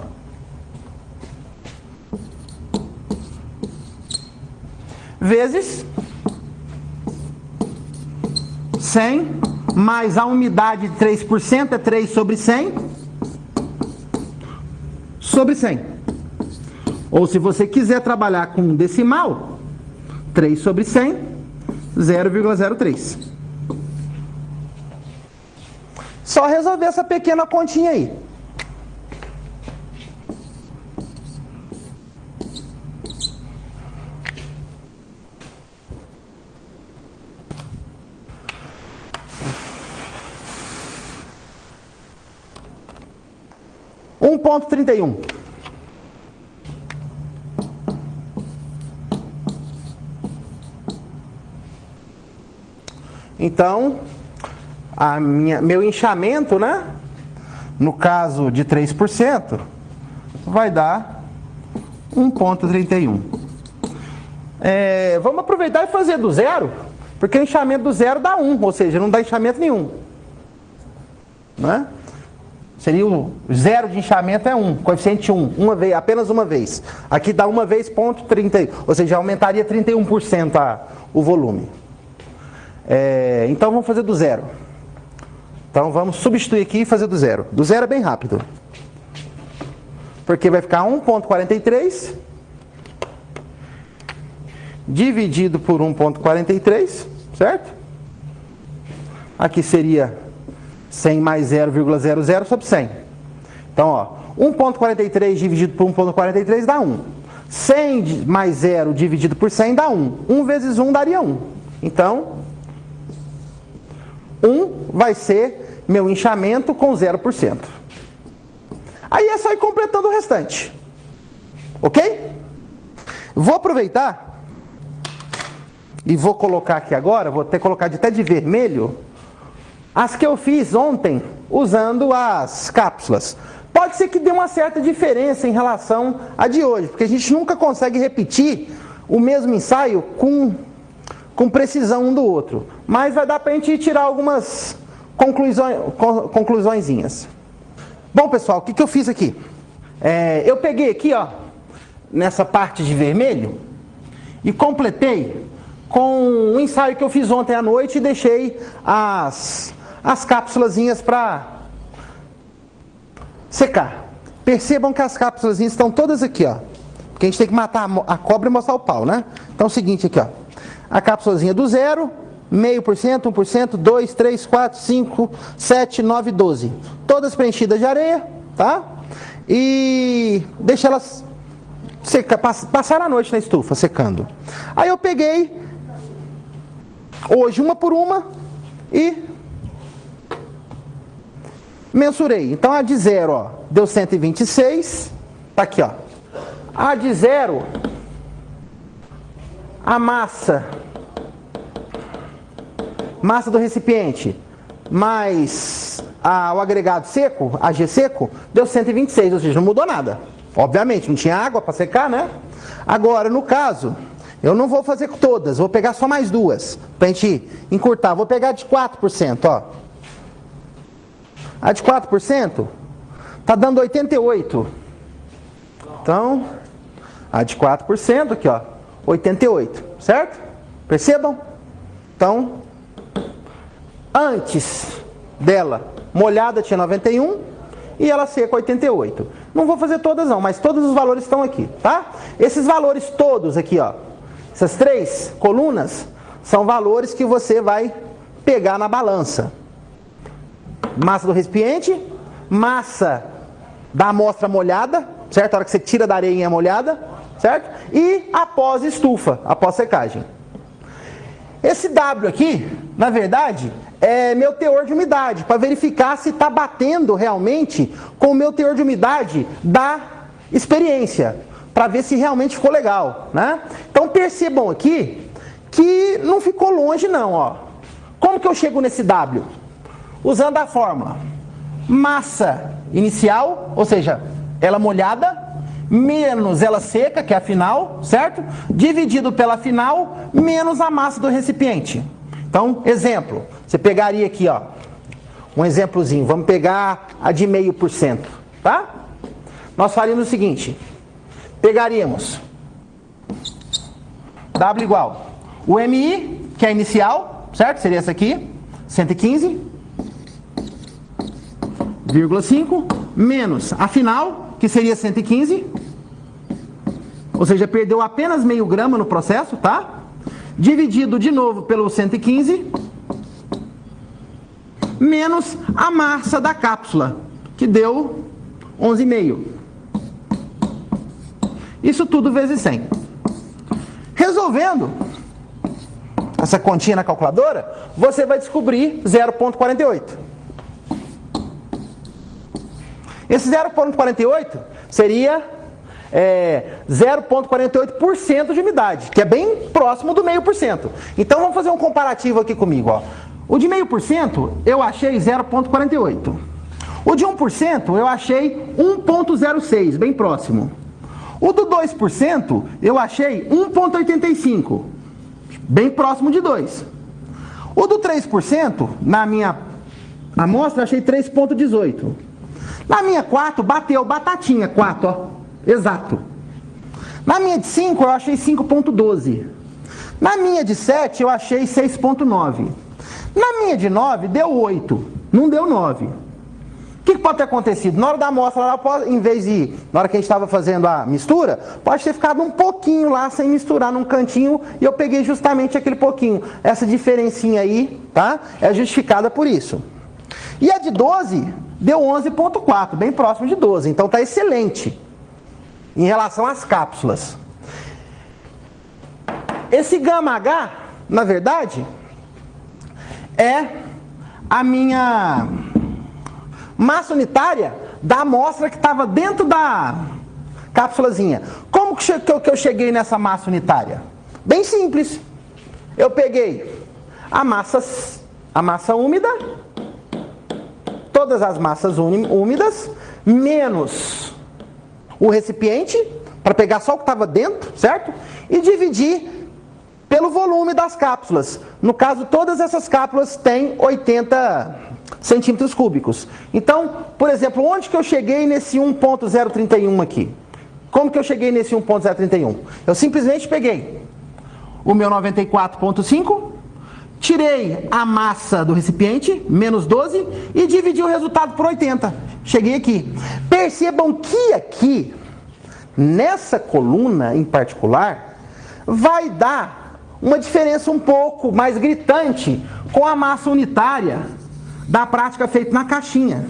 Vezes 100, mais a umidade de 3%, é 3 sobre 100, sobre 100. Ou se você quiser trabalhar com decimal, 3 sobre 100, 0,03. Só resolver essa pequena continha aí. Ponto 31. Então, meu inchamento, né? No caso de 3%, vai dar 1,31. Vamos aproveitar e fazer do zero, porque o inchamento do zero dá 1, ou seja, não dá inchamento nenhum. Né? Seria o zero de inchamento é 1, coeficiente 1, apenas uma vez. Aqui dá uma vez, ponto 30, ou seja, aumentaria 31% o volume. Então vamos fazer do zero. Então vamos substituir aqui e fazer do zero. Do zero é bem rápido. Porque vai ficar 1,43 dividido por 1,43, certo? Aqui seria 100 mais 0,00 sobre 100. Então, ó, 1,43 dividido por 1,43 dá 1. 100 mais 0 dividido por 100 dá 1. 1 vezes 1 daria 1. Então, 1 vai ser meu inchamento com 0%. Aí é só ir completando o restante. Ok? Vou aproveitar e vou colocar aqui agora, vou até colocar até de vermelho, as que eu fiz ontem usando as cápsulas. Pode ser que dê uma certa diferença em relação à de hoje, porque a gente nunca consegue repetir o mesmo ensaio com precisão um do outro. Mas vai dar para a gente tirar algumas conclusõezinhas. Bom, pessoal, o que eu fiz aqui? Eu peguei aqui, ó, nessa parte de vermelho, e completei com um ensaio que eu fiz ontem à noite e deixei as cápsulazinhas para secar. Percebam que as cápsulazinhas estão todas aqui, ó. Porque a gente tem que matar a cobra e mostrar o pau, né? Então é o seguinte aqui, ó. A cápsulazinha do 0, 0,5%, 1%, 2, 3, 4, 5, 7, 9, 12. Todas preenchidas de areia, tá? E deixa elas secar, passar a noite na estufa, secando. Aí eu peguei hoje uma por uma e mensurei. Então a de 0, ó, deu 126. Tá aqui, ó. A de 0, a massa do recipiente mais o agregado seco, AG seco, deu 126, ou seja, não mudou nada. Obviamente, não tinha água para secar, né? Agora, no caso, Eu não vou fazer todas, vou pegar só mais duas, pra gente encurtar. Vou pegar de 4%, ó. A de 4% tá dando 88. Então, a de 4% aqui, ó, 88, certo? Percebam? Então, antes dela, molhada tinha 91 e ela seca 88. Não vou fazer todas não, mas todos os valores estão aqui, tá? Esses valores todos aqui, ó, essas 3 colunas, são valores que você vai pegar na balança. Massa do recipiente, massa da amostra molhada, certo? A hora que você tira da areinha molhada, certo? E após estufa, após secagem. Esse W aqui, na verdade, é meu teor de umidade, para verificar se está batendo realmente com o meu teor de umidade da experiência, para ver se realmente ficou legal, né? Então percebam aqui que não ficou longe não, ó. Como que eu chego nesse W? Usando a fórmula massa inicial, ou seja, ela molhada, menos ela seca, que é a final, certo? Dividido pela final, menos a massa do recipiente. Então, exemplo, você pegaria aqui, ó, um exemplozinho, vamos pegar a de 0,5%, tá? Nós faríamos o seguinte, pegaríamos W igual o MI, que é a inicial, certo? Seria essa aqui, 115,5, menos a final, que seria 115, ou seja, perdeu apenas meio grama no processo, tá? Dividido de novo pelo 115, menos a massa da cápsula, que deu 11,5. Isso tudo vezes 100. Resolvendo essa continha na calculadora, você vai descobrir 0,48. Esse 0,48 seria 0,48% de umidade, que é bem próximo do 0,5%. Então vamos fazer um comparativo aqui comigo, ó. O de 0,5% eu achei 0,48. O de 1% eu achei 1,06, bem próximo. O do 2% eu achei 1,85, bem próximo de 2. O do 3%, na minha amostra, eu achei 3,18. Na minha 4, bateu batatinha, 4, ó, exato. Na minha de 5, eu achei 5,12. Na minha de 7, eu achei 6,9. Na minha de 9, deu 8, não deu 9. O que pode ter acontecido? Na hora da amostra, lá, em vez de, na hora que a gente estava fazendo a mistura, pode ter ficado um pouquinho lá, sem misturar num cantinho, e eu peguei justamente aquele pouquinho. Essa diferencinha aí, tá? É justificada por isso. E a de 12 deu 11,4, bem próximo de 12, então tá excelente em relação às cápsulas. Esse gama H, na verdade, é a minha massa unitária da amostra que estava dentro da cápsulazinha. Como que eu cheguei nessa massa unitária? Bem simples. Eu peguei a massa úmida, todas as massas úmidas, menos o recipiente, para pegar só o que estava dentro, certo? E dividir pelo volume das cápsulas. No caso, todas essas cápsulas têm 80 centímetros cúbicos. Então, por exemplo, onde que eu cheguei nesse 1,031 aqui? Como que eu cheguei nesse 1,031? Eu simplesmente peguei o meu 94,5, tirei a massa do recipiente, menos 12, e dividi o resultado por 80. Cheguei aqui. Percebam que aqui, nessa coluna em particular, vai dar uma diferença um pouco mais gritante com a massa unitária da prática feita na caixinha.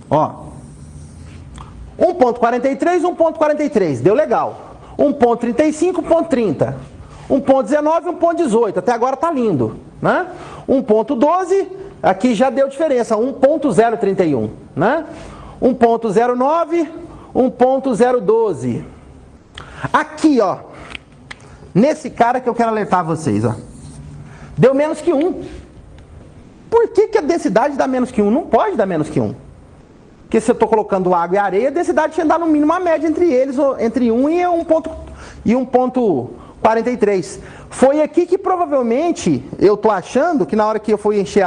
Ó, 1,43, 1,43, deu legal. 1,35, 1,30. 1,19, 1,18, até agora tá lindo, né? 1,12, aqui já deu diferença, 1,031, né? 1,09, 1,012. Aqui, ó, nesse cara que eu quero alertar vocês, ó, deu menos que 1. Por que a densidade dá menos que 1? Não pode dar menos que 1. Porque se eu estou colocando água e areia, a densidade tinha que dar no mínimo uma média entre eles, entre 1 e 1,4. 43. Foi aqui que provavelmente eu tô achando que na hora que eu fui encher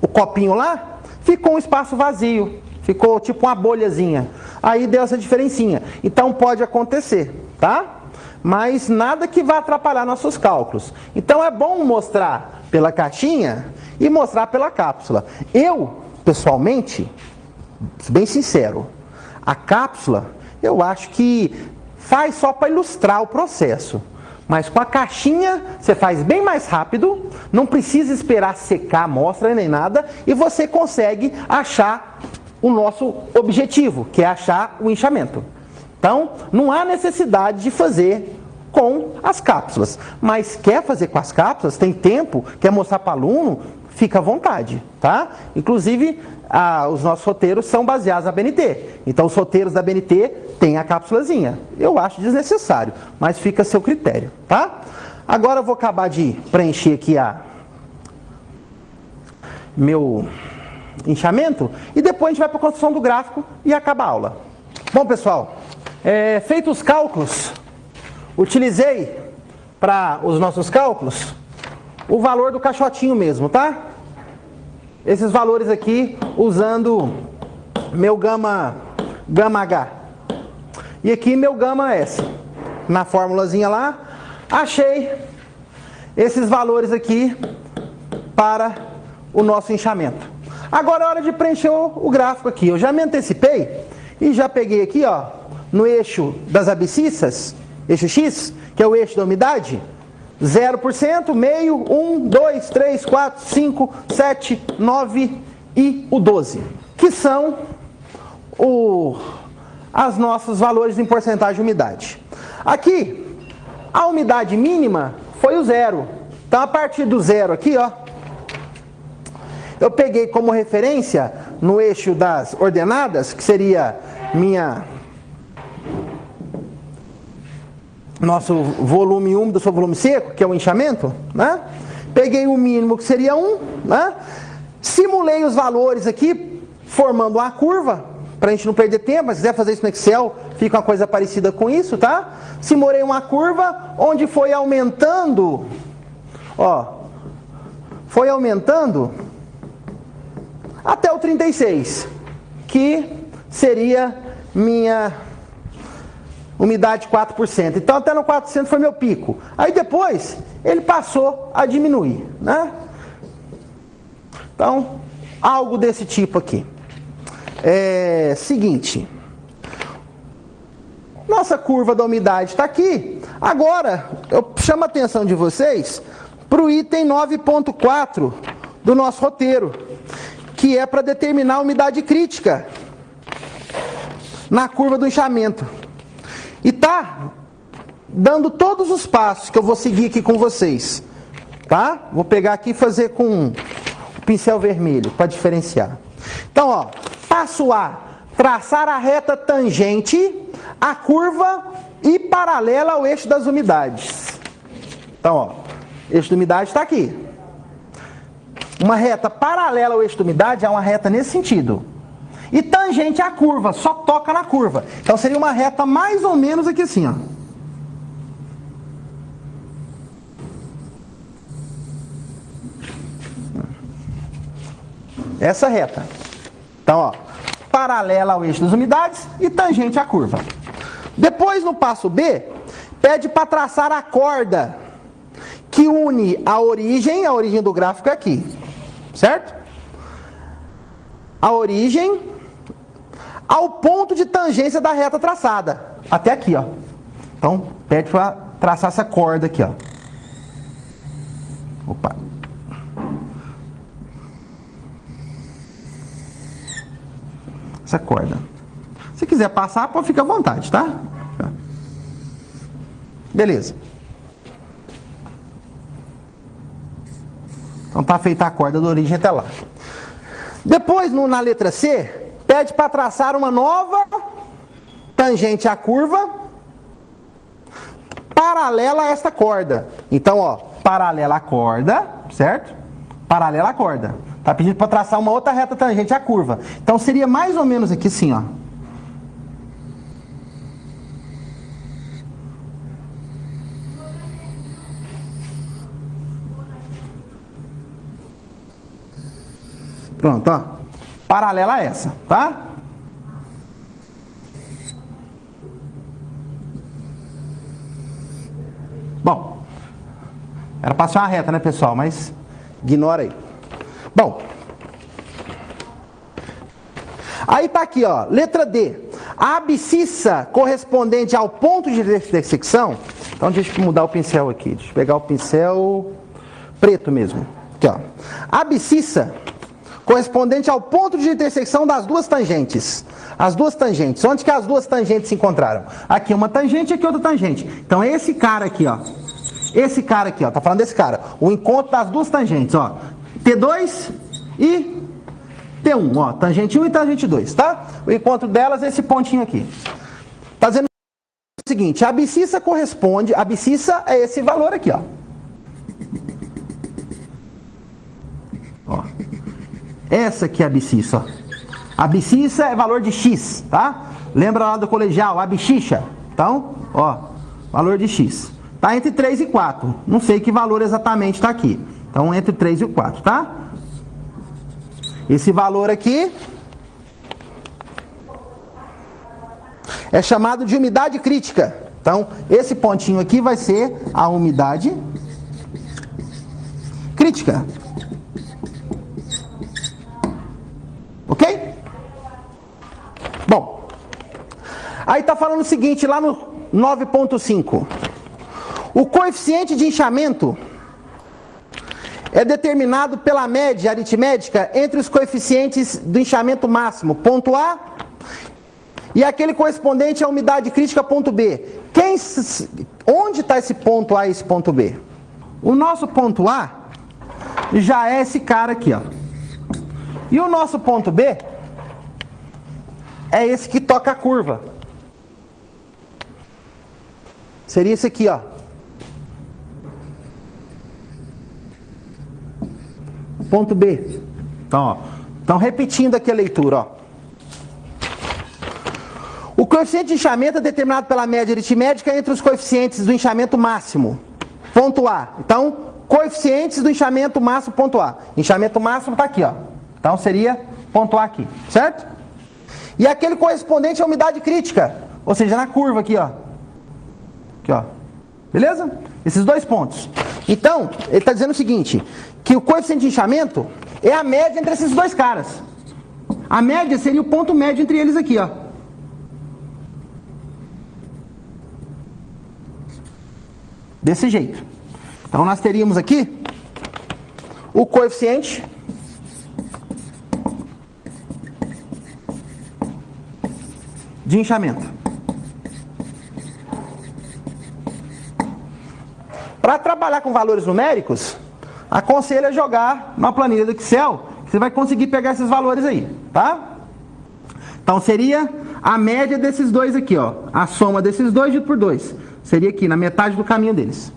o copinho lá, ficou um espaço vazio. Ficou tipo uma bolhazinha. Aí deu essa diferencinha. Então pode acontecer, tá? Mas nada que vá atrapalhar nossos cálculos. Então é bom mostrar pela caixinha e mostrar pela cápsula. Eu, pessoalmente, bem sincero, a cápsula eu acho que faz só para ilustrar o processo. Mas com a caixinha você faz bem mais rápido, não precisa esperar secar a amostra nem nada, e você consegue achar o nosso objetivo, que é achar o inchamento. Então, não há necessidade de fazer com as cápsulas. Mas quer fazer com as cápsulas, tem tempo, quer mostrar para o aluno, fica à vontade, tá? Inclusive, os nossos roteiros são baseados na BNT. Então, os roteiros da BNT têm a cápsulazinha. Eu acho desnecessário, mas fica a seu critério, tá? Agora eu vou acabar de preencher aqui meu inchamento e depois a gente vai para a construção do gráfico e acaba a aula. Bom, pessoal, feitos os cálculos, utilizei para os nossos cálculos o valor do caixotinho mesmo, tá? Esses valores aqui usando meu gama H. E aqui meu gama S. Na formulazinha lá, achei esses valores aqui para o nosso inchamento. Agora é hora de preencher o gráfico aqui. Eu já me antecipei e já peguei aqui, ó, no eixo das abscissas, eixo X, que é o eixo da umidade, 0%, meio, 1, 2, 3, 4, 5, 7, 9 e o 12, que são os nossos valores em porcentagem de umidade. Aqui, a umidade mínima foi o 0. Então, a partir do 0 aqui, ó, eu peguei como referência no eixo das ordenadas, que seria nosso volume úmido sobre volume seco, que é o inchamento, né? Peguei o mínimo, que seria 1, né? Simulei os valores aqui, formando uma curva, para a gente não perder tempo, mas se quiser fazer isso no Excel, fica uma coisa parecida com isso, tá? Simulei uma curva, onde foi aumentando, ó, foi aumentando até o 36, que seria minha umidade 4%. Então até no 4% foi meu pico. Aí depois ele passou a diminuir, né? Então, algo desse tipo aqui. Seguinte. Nossa curva da umidade está aqui. Agora, eu chamo a atenção de vocês para o item 9.4 do nosso roteiro, que é para determinar a umidade crítica na curva do inchamento. E tá dando todos os passos que eu vou seguir aqui com vocês, tá? Vou pegar aqui e fazer com o pincel vermelho para diferenciar. Então, ó, passo A, traçar a reta tangente à curva e paralela ao eixo das umidades. Então, ó, eixo da umidade está aqui. Uma reta paralela ao eixo da umidade é uma reta nesse sentido. E tangente à curva, só toca na curva. Então seria uma reta mais ou menos aqui assim, ó. Essa reta. Então, ó, paralela ao eixo das umidades e tangente à curva. Depois, no passo B, pede para traçar a corda que une a origem do gráfico é aqui, certo? A origem ao ponto de tangência da reta traçada, até aqui, ó. Então, pede para traçar essa corda aqui, ó. Opa. Essa corda. Se quiser passar, pode ficar à vontade, tá? Beleza. Então tá feita a corda da origem até lá. Depois, na letra C, pede para traçar uma nova tangente à curva paralela a esta corda. Então, ó, paralela à corda, certo? Paralela à corda. Tá pedindo para traçar uma outra reta tangente à curva. Então seria mais ou menos aqui assim, ó. Pronto, ó. Paralela a essa, tá? Bom, era para ser uma reta, né, pessoal? Mas ignora aí. Bom, aí tá aqui, ó, letra D. A abscissa correspondente ao ponto de intersecção. Então deixa eu mudar o pincel aqui. Deixa eu pegar o pincel preto mesmo. Aqui, ó. A abscissa correspondente ao ponto de intersecção das duas tangentes. As duas tangentes. Onde que as duas tangentes se encontraram? Aqui uma tangente e aqui outra tangente. Então esse cara aqui, ó. Esse cara aqui, ó. Tá falando desse cara. O encontro das duas tangentes, ó. T2 e T1, ó. Tangente 1 e tangente 2, tá? O encontro delas é esse pontinho aqui. Tá dizendo o seguinte, a abscissa corresponde, a abscissa é esse valor aqui, ó. Ó. Essa aqui é a abscissa, ó. A abscissa é valor de x, tá? Lembra lá do colegial, abscissa. Então, ó, valor de x. Tá entre 3 e 4. Não sei que valor exatamente tá aqui. Então, entre 3 e 4, tá? Esse valor aqui é chamado de umidade crítica. Então, esse pontinho aqui vai ser a umidade crítica. Ok? Bom, aí tá falando o seguinte, lá no 9.5. O coeficiente de inchamento é determinado pela média aritmética entre os coeficientes do inchamento máximo, ponto A, e aquele correspondente à umidade crítica, ponto B. Onde está esse ponto A e esse ponto B? O nosso ponto A já é esse cara aqui, ó. E o nosso ponto B é esse que toca a curva. Seria esse aqui, ó. Ponto B. Então, ó. Então, repetindo aqui a leitura, ó. O coeficiente de inchamento é determinado pela média aritmética entre os coeficientes do inchamento máximo. Ponto A. Então, coeficientes do inchamento máximo, ponto A. Inchamento máximo está aqui, ó. Então, seria ponto A aqui, certo? E aquele correspondente à umidade crítica, ou seja, na curva aqui, ó. Aqui, ó. Beleza? Esses dois pontos. Então, ele está dizendo o seguinte, que o coeficiente de inchamento é a média entre esses dois caras. A média seria o ponto médio entre eles aqui, ó. Desse jeito. Então, nós teríamos aqui o coeficiente de inchamento. Para trabalhar com valores numéricos, aconselho a jogar na planilha do Excel, que você vai conseguir pegar esses valores aí, tá? Então seria a média desses dois aqui, ó. A soma desses dois dividido por 2. Seria aqui, na metade do caminho deles.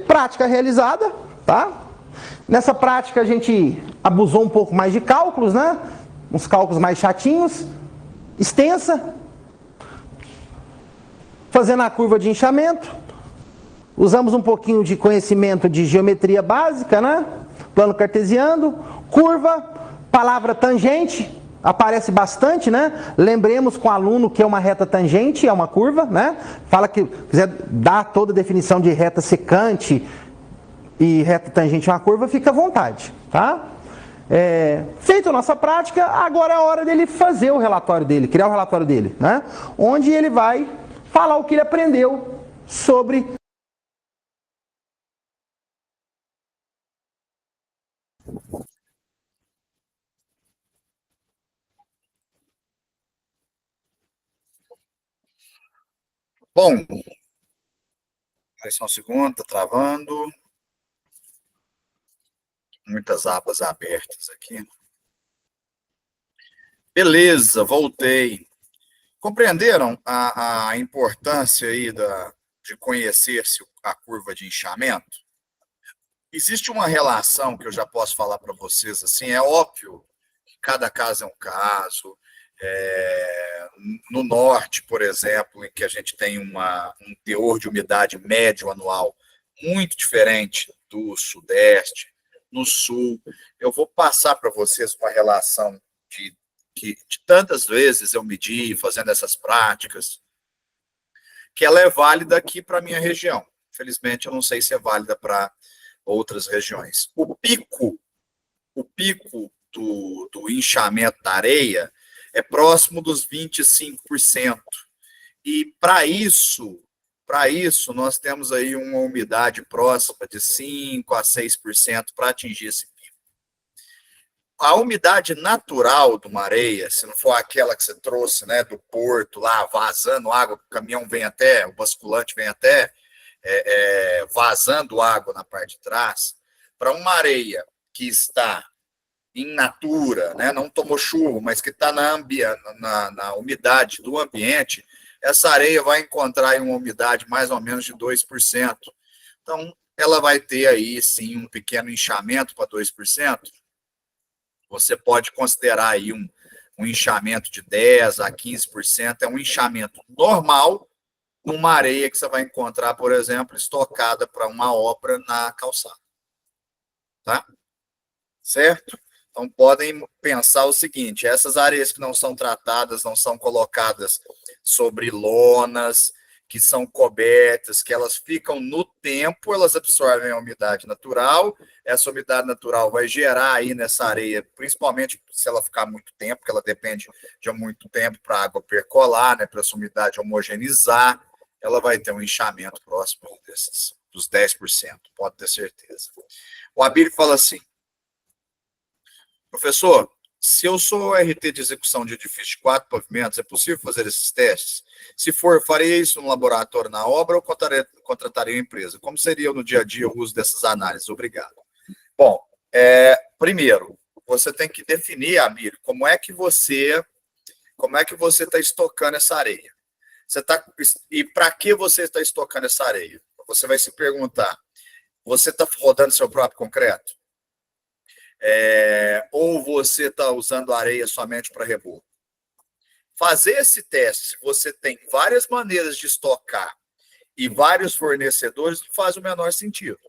Prática realizada, tá? Nessa prática a gente abusou um pouco mais de cálculos, né? Uns cálculos mais chatinhos, extensa, fazendo a curva de inchamento, usamos um pouquinho de conhecimento de geometria básica, né? Plano cartesiano, curva, palavra tangente, aparece bastante, né? Lembremos com o aluno que é uma reta tangente, é uma curva, né? Fala que quiser dar toda a definição de reta secante e reta tangente é uma curva, fica à vontade, tá? Feita a nossa prática, agora é a hora dele fazer o relatório dele, criar o relatório dele, né? Onde ele vai falar o que ele aprendeu sobre Bom, só um segundo, tá travando. Muitas abas abertas aqui. Beleza, voltei. Compreenderam a importância aí de conhecer-se a curva de inchamento? Existe uma relação que eu já posso falar para vocês, assim, é óbvio que cada caso é um caso. No norte, por exemplo, em que a gente tem um teor de umidade médio anual muito diferente do sudeste, no sul. Eu vou passar para vocês uma relação que de tantas vezes eu medi fazendo essas práticas, que ela é válida aqui para a minha região. Infelizmente, eu não sei se é válida para outras regiões. O pico do inchamento da areia é próximo dos 25%. E para isso, nós temos aí uma umidade próxima de 5% a 6% para atingir esse pico. A umidade natural de uma areia, se não for aquela que você trouxe, né, do porto lá, vazando água, o caminhão vem até, o basculante vem até, vazando água na parte de trás, para uma areia que está in natura, né, não tomou chuva, mas que está na umidade do ambiente, essa areia vai encontrar uma umidade mais ou menos de 2%. Então, ela vai ter aí, sim, um pequeno inchamento para 2%. Você pode considerar aí um inchamento de 10% a 15%, é um inchamento normal numa areia que você vai encontrar, por exemplo, estocada para uma obra na calçada. Tá? Certo? Então, podem pensar o seguinte, essas areias que não são tratadas, não são colocadas sobre lonas, que são cobertas, que elas ficam no tempo, elas absorvem a umidade natural, essa umidade natural vai gerar aí nessa areia, principalmente se ela ficar muito tempo, porque ela depende de muito tempo para a água percolar, né, para essa umidade homogeneizar, ela vai ter um inchamento próximo dos 10%, pode ter certeza. O Abílio fala assim, professor, se eu sou RT de execução de edifício de 4 pavimentos, é possível fazer esses testes? Se for, faria isso no laboratório na obra ou contrataria a empresa? Como seria no dia a dia o uso dessas análises? Obrigado. Bom, primeiro, você tem que definir, Abílio, como é que você está estocando essa areia. E para que você está estocando essa areia? Você vai se perguntar, você está rodando seu próprio concreto? Ou você está usando areia somente para reboco? Fazer esse teste, se você tem várias maneiras de estocar e vários fornecedores, não faz o menor sentido.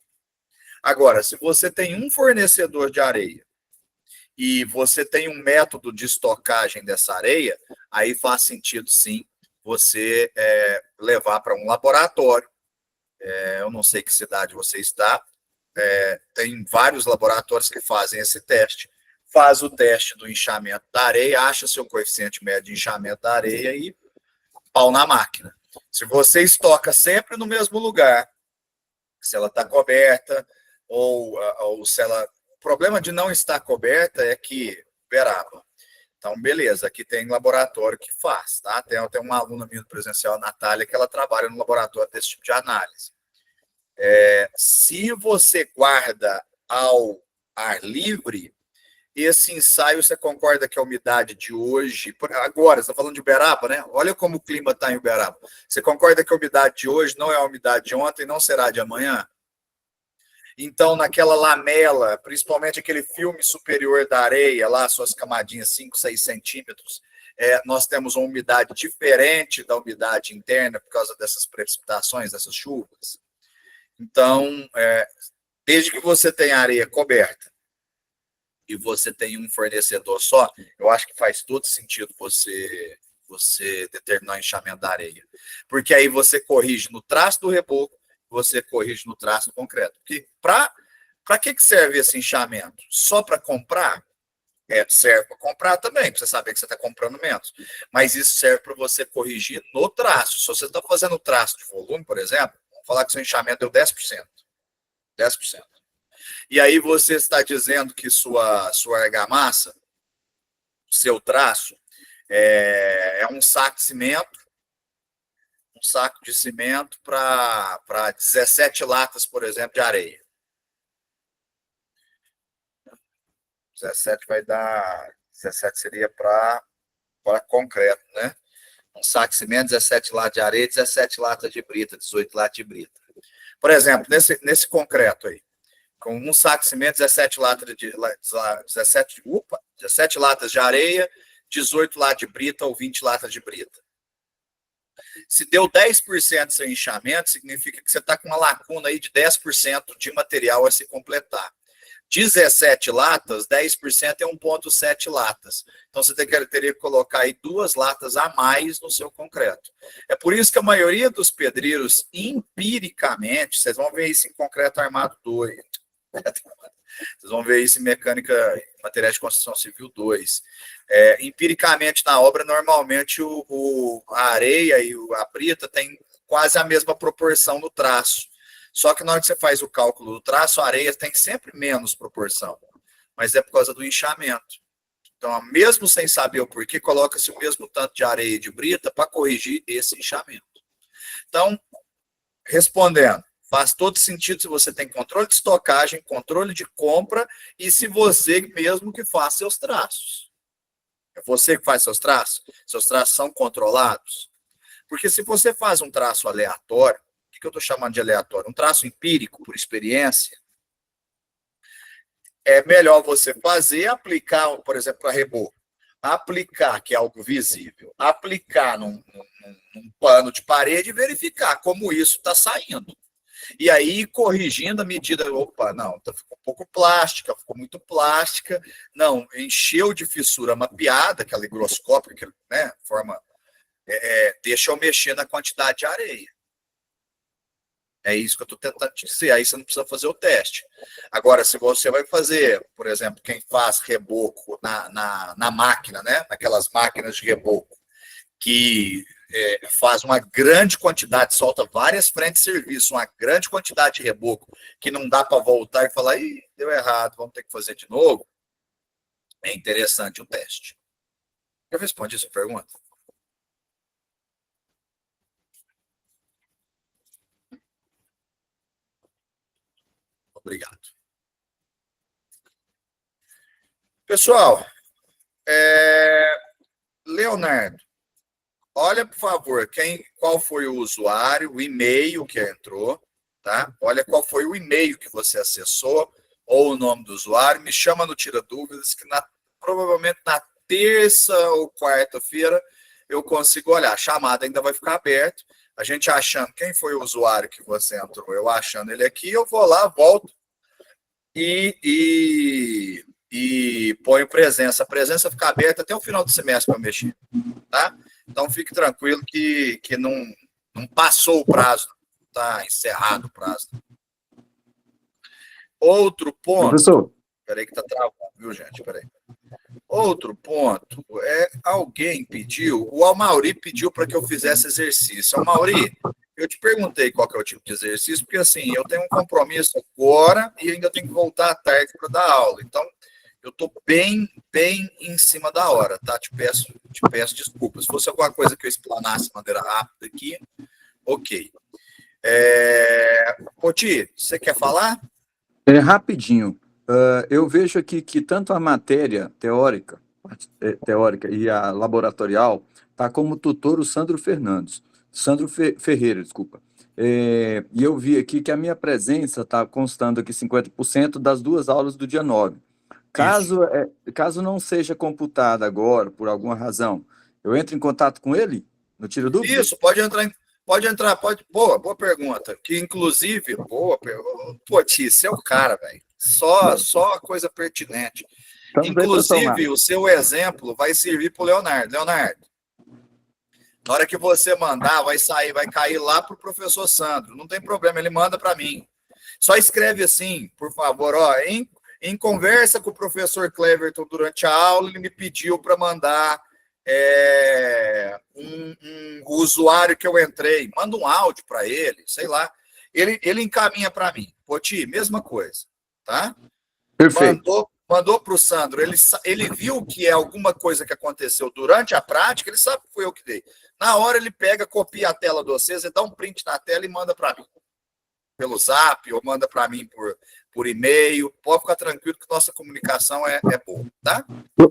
Agora, se você tem um fornecedor de areia e você tem um método de estocagem dessa areia, aí faz sentido, sim, você levar para um laboratório. Eu não sei que cidade você está, tem vários laboratórios que fazem esse teste. Faz o teste do inchamento da areia, acha seu coeficiente médio de inchamento da areia e pau na máquina. Se você estoca sempre no mesmo lugar, se ela está coberta, ou se ela... O problema de não estar coberta é que, Uberaba. Então, beleza, aqui tem laboratório que faz, tá? Tem uma aluna minha do presencial, a Natália, que ela trabalha no laboratório desse tipo de análise. Se você guarda ao ar livre, esse ensaio, você concorda que a umidade de hoje, agora, você está falando de Uberaba, né? Olha como o clima está em Uberaba. Você concorda que a umidade de hoje não é a umidade de ontem, não será de amanhã? Então, naquela lamela, principalmente aquele filme superior da areia, lá, suas camadinhas 5, 6 centímetros, nós temos uma umidade diferente da umidade interna por causa dessas precipitações, dessas chuvas. Então, desde que você tenha areia coberta e você tem um fornecedor só, eu acho que faz todo sentido você determinar o inchamento da areia. Porque aí você corrige no traço do reboco, você corrige no traço do concreto. Porque para que serve esse inchamento? Só para comprar? Serve para comprar também, para você saber que você está comprando menos. Mas isso serve para você corrigir no traço. Se você está fazendo traço de volume, por exemplo, vamos falar que seu inchamento deu 10%. 10%. E aí você está dizendo que sua argamassa, seu traço, é um saco de cimento para 17 latas, por exemplo, de areia. 17 vai dar... 17 seria para concreto, né? Um saco de cimento, 17 latas de areia, 17 latas de brita, 18 latas de brita. Por exemplo, nesse concreto aí, com um saco de cimento, 17 latas de 17 latas de areia, 18 latas de brita ou 20 latas de brita. Se deu 10% seu inchamento, significa que você está com uma lacuna aí de 10% de material a se completar. 17 latas, 10% é 1,7 latas. Então, você teria que colocar aí 2 latas a mais no seu concreto. É por isso que a maioria dos pedreiros, empiricamente, vocês vão ver isso em concreto armado 2, vocês vão ver isso em mecânica, materiais de construção civil 2. Empiricamente, na obra, normalmente a areia e a brita tem quase a mesma proporção no traço. Só que na hora que você faz o cálculo do traço, a areia tem sempre menos proporção. Mas é por causa do inchamento. Então, mesmo sem saber o porquê, coloca-se o mesmo tanto de areia e de brita para corrigir esse inchamento. Então, respondendo, faz todo sentido se você tem controle de estocagem, controle de compra e se você mesmo que faz seus traços. É você que faz seus traços? Seus traços são controlados? Porque se você faz um traço aleatório, o que eu estou chamando de aleatório? Um traço empírico, por experiência, é melhor você fazer, aplicar, por exemplo, para reboco. Aplicar, que é algo visível. Aplicar num pano de parede e verificar como isso está saindo. E aí, corrigindo a medida, opa, não, ficou um pouco plástica, ficou muito plástica, não, encheu de fissura mapeada, aquela higroscópica, né, forma, deixa eu mexer na quantidade de areia. É isso que eu estou tentando dizer, aí você não precisa fazer o teste. Agora, se você vai fazer, por exemplo, quem faz reboco na máquina, né, naquelas máquinas de reboco, que faz uma grande quantidade, solta várias frentes de serviço, uma grande quantidade de reboco, que não dá para voltar e falar, ih, deu errado, vamos ter que fazer de novo. É interessante o teste. Eu respondi essa pergunta? Obrigado. Pessoal, Leonardo, olha, por favor, qual foi o usuário, o e-mail que entrou, tá? Olha qual foi o e-mail que você acessou, ou o nome do usuário, me chama no Tira Dúvidas, que provavelmente na terça ou quarta-feira eu consigo olhar. A chamada ainda vai ficar aberta. A gente achando quem foi o usuário que você entrou, eu achando ele aqui, eu vou lá, volto e ponho presença. A presença fica aberta até o final do semestre para mexer, tá? Então, fique tranquilo que não passou o prazo, está encerrado o prazo. Outro ponto... Professor. Peraí que está travando, viu, gente? Peraí. Outro ponto, alguém pediu, o Amauri pediu para que eu fizesse exercício. Amauri, eu te perguntei qual que é o tipo de exercício, porque assim, eu tenho um compromisso agora e ainda tenho que voltar à tarde para dar aula. Então, eu estou bem em cima da hora, tá? Te peço desculpas. Se fosse alguma coisa que eu explanasse de maneira rápida aqui, ok. Poti, você quer falar? Rapidinho. Eu vejo aqui que tanto a matéria teórica e a laboratorial está como tutor o Sandro Ferreira, desculpa. E eu vi aqui que a minha presença está constando aqui 50% das 2 aulas do dia 9. Caso não seja computada agora, por alguma razão, eu entro em contato com ele? No Tira Dúvida? Isso, pode entrar. Boa pergunta. Que, inclusive, Poti, você é o cara, velho. Só coisa pertinente. Inclusive, o seu exemplo vai servir para o Leonardo. Leonardo, na hora que você mandar, vai cair lá para o professor Sandro. Não tem problema, ele manda para mim. Só escreve assim, por favor, em conversa com o professor Cleverton durante a aula, ele me pediu para mandar o usuário que eu entrei. Manda um áudio para ele, sei lá. Ele encaminha para mim. Poti, mesma coisa, tá? Perfeito. Mandou para o Sandro. Ele viu que é alguma coisa que aconteceu durante a prática, ele sabe que foi eu que dei. Na hora ele pega, copia a tela de vocês, ele dá um print na tela e manda para mim. Pelo Zap, ou manda para mim por e-mail. Pode ficar tranquilo que nossa comunicação é boa, tá?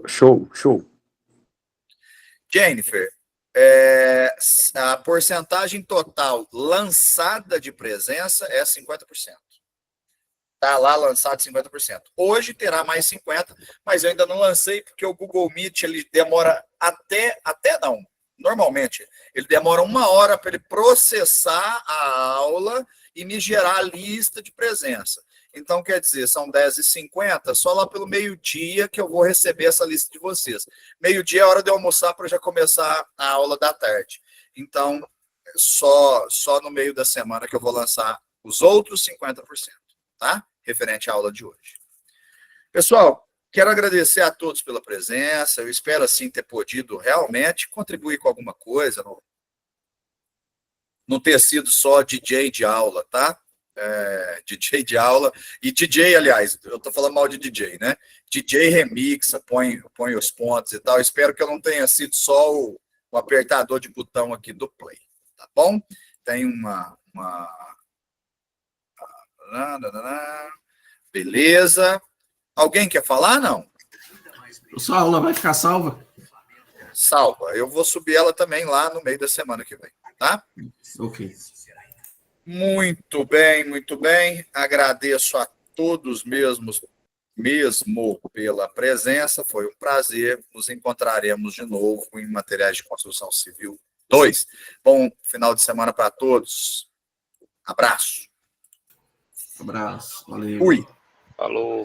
Show. Jennifer, a porcentagem total lançada de presença é 50%. Está lá lançado 50%. Hoje terá mais 50%, mas eu ainda não lancei porque o Google Meet ele demora normalmente, ele demora 1 hora para ele processar a aula e me gerar a lista de presença. Então, quer dizer, são 10h50, só lá pelo meio-dia que eu vou receber essa lista de vocês. Meio-dia é hora de almoçar para já começar a aula da tarde. Então, só no meio da semana que eu vou lançar os outros 50%, tá? Referente à aula de hoje. Pessoal, quero agradecer a todos pela presença. Eu espero, assim, ter podido realmente contribuir com alguma coisa, não ter sido só DJ de aula, tá? DJ de aula, e DJ, aliás, eu tô falando mal de DJ, né? DJ remixa, põe os pontos e tal. Espero que eu não tenha sido só o apertador de botão aqui do play, tá bom? Tem uma... Beleza. Alguém quer falar? Não? Sua aula vai ficar salva? Salva. Eu vou subir ela também lá no meio da semana que vem, tá? Ok. Muito bem, muito bem. Agradeço a todos mesmo pela presença. Foi um prazer. Nos encontraremos de novo em Materiais de Construção Civil 2. Bom final de semana para todos. Abraço. Abraço. Valeu. Fui. Falou.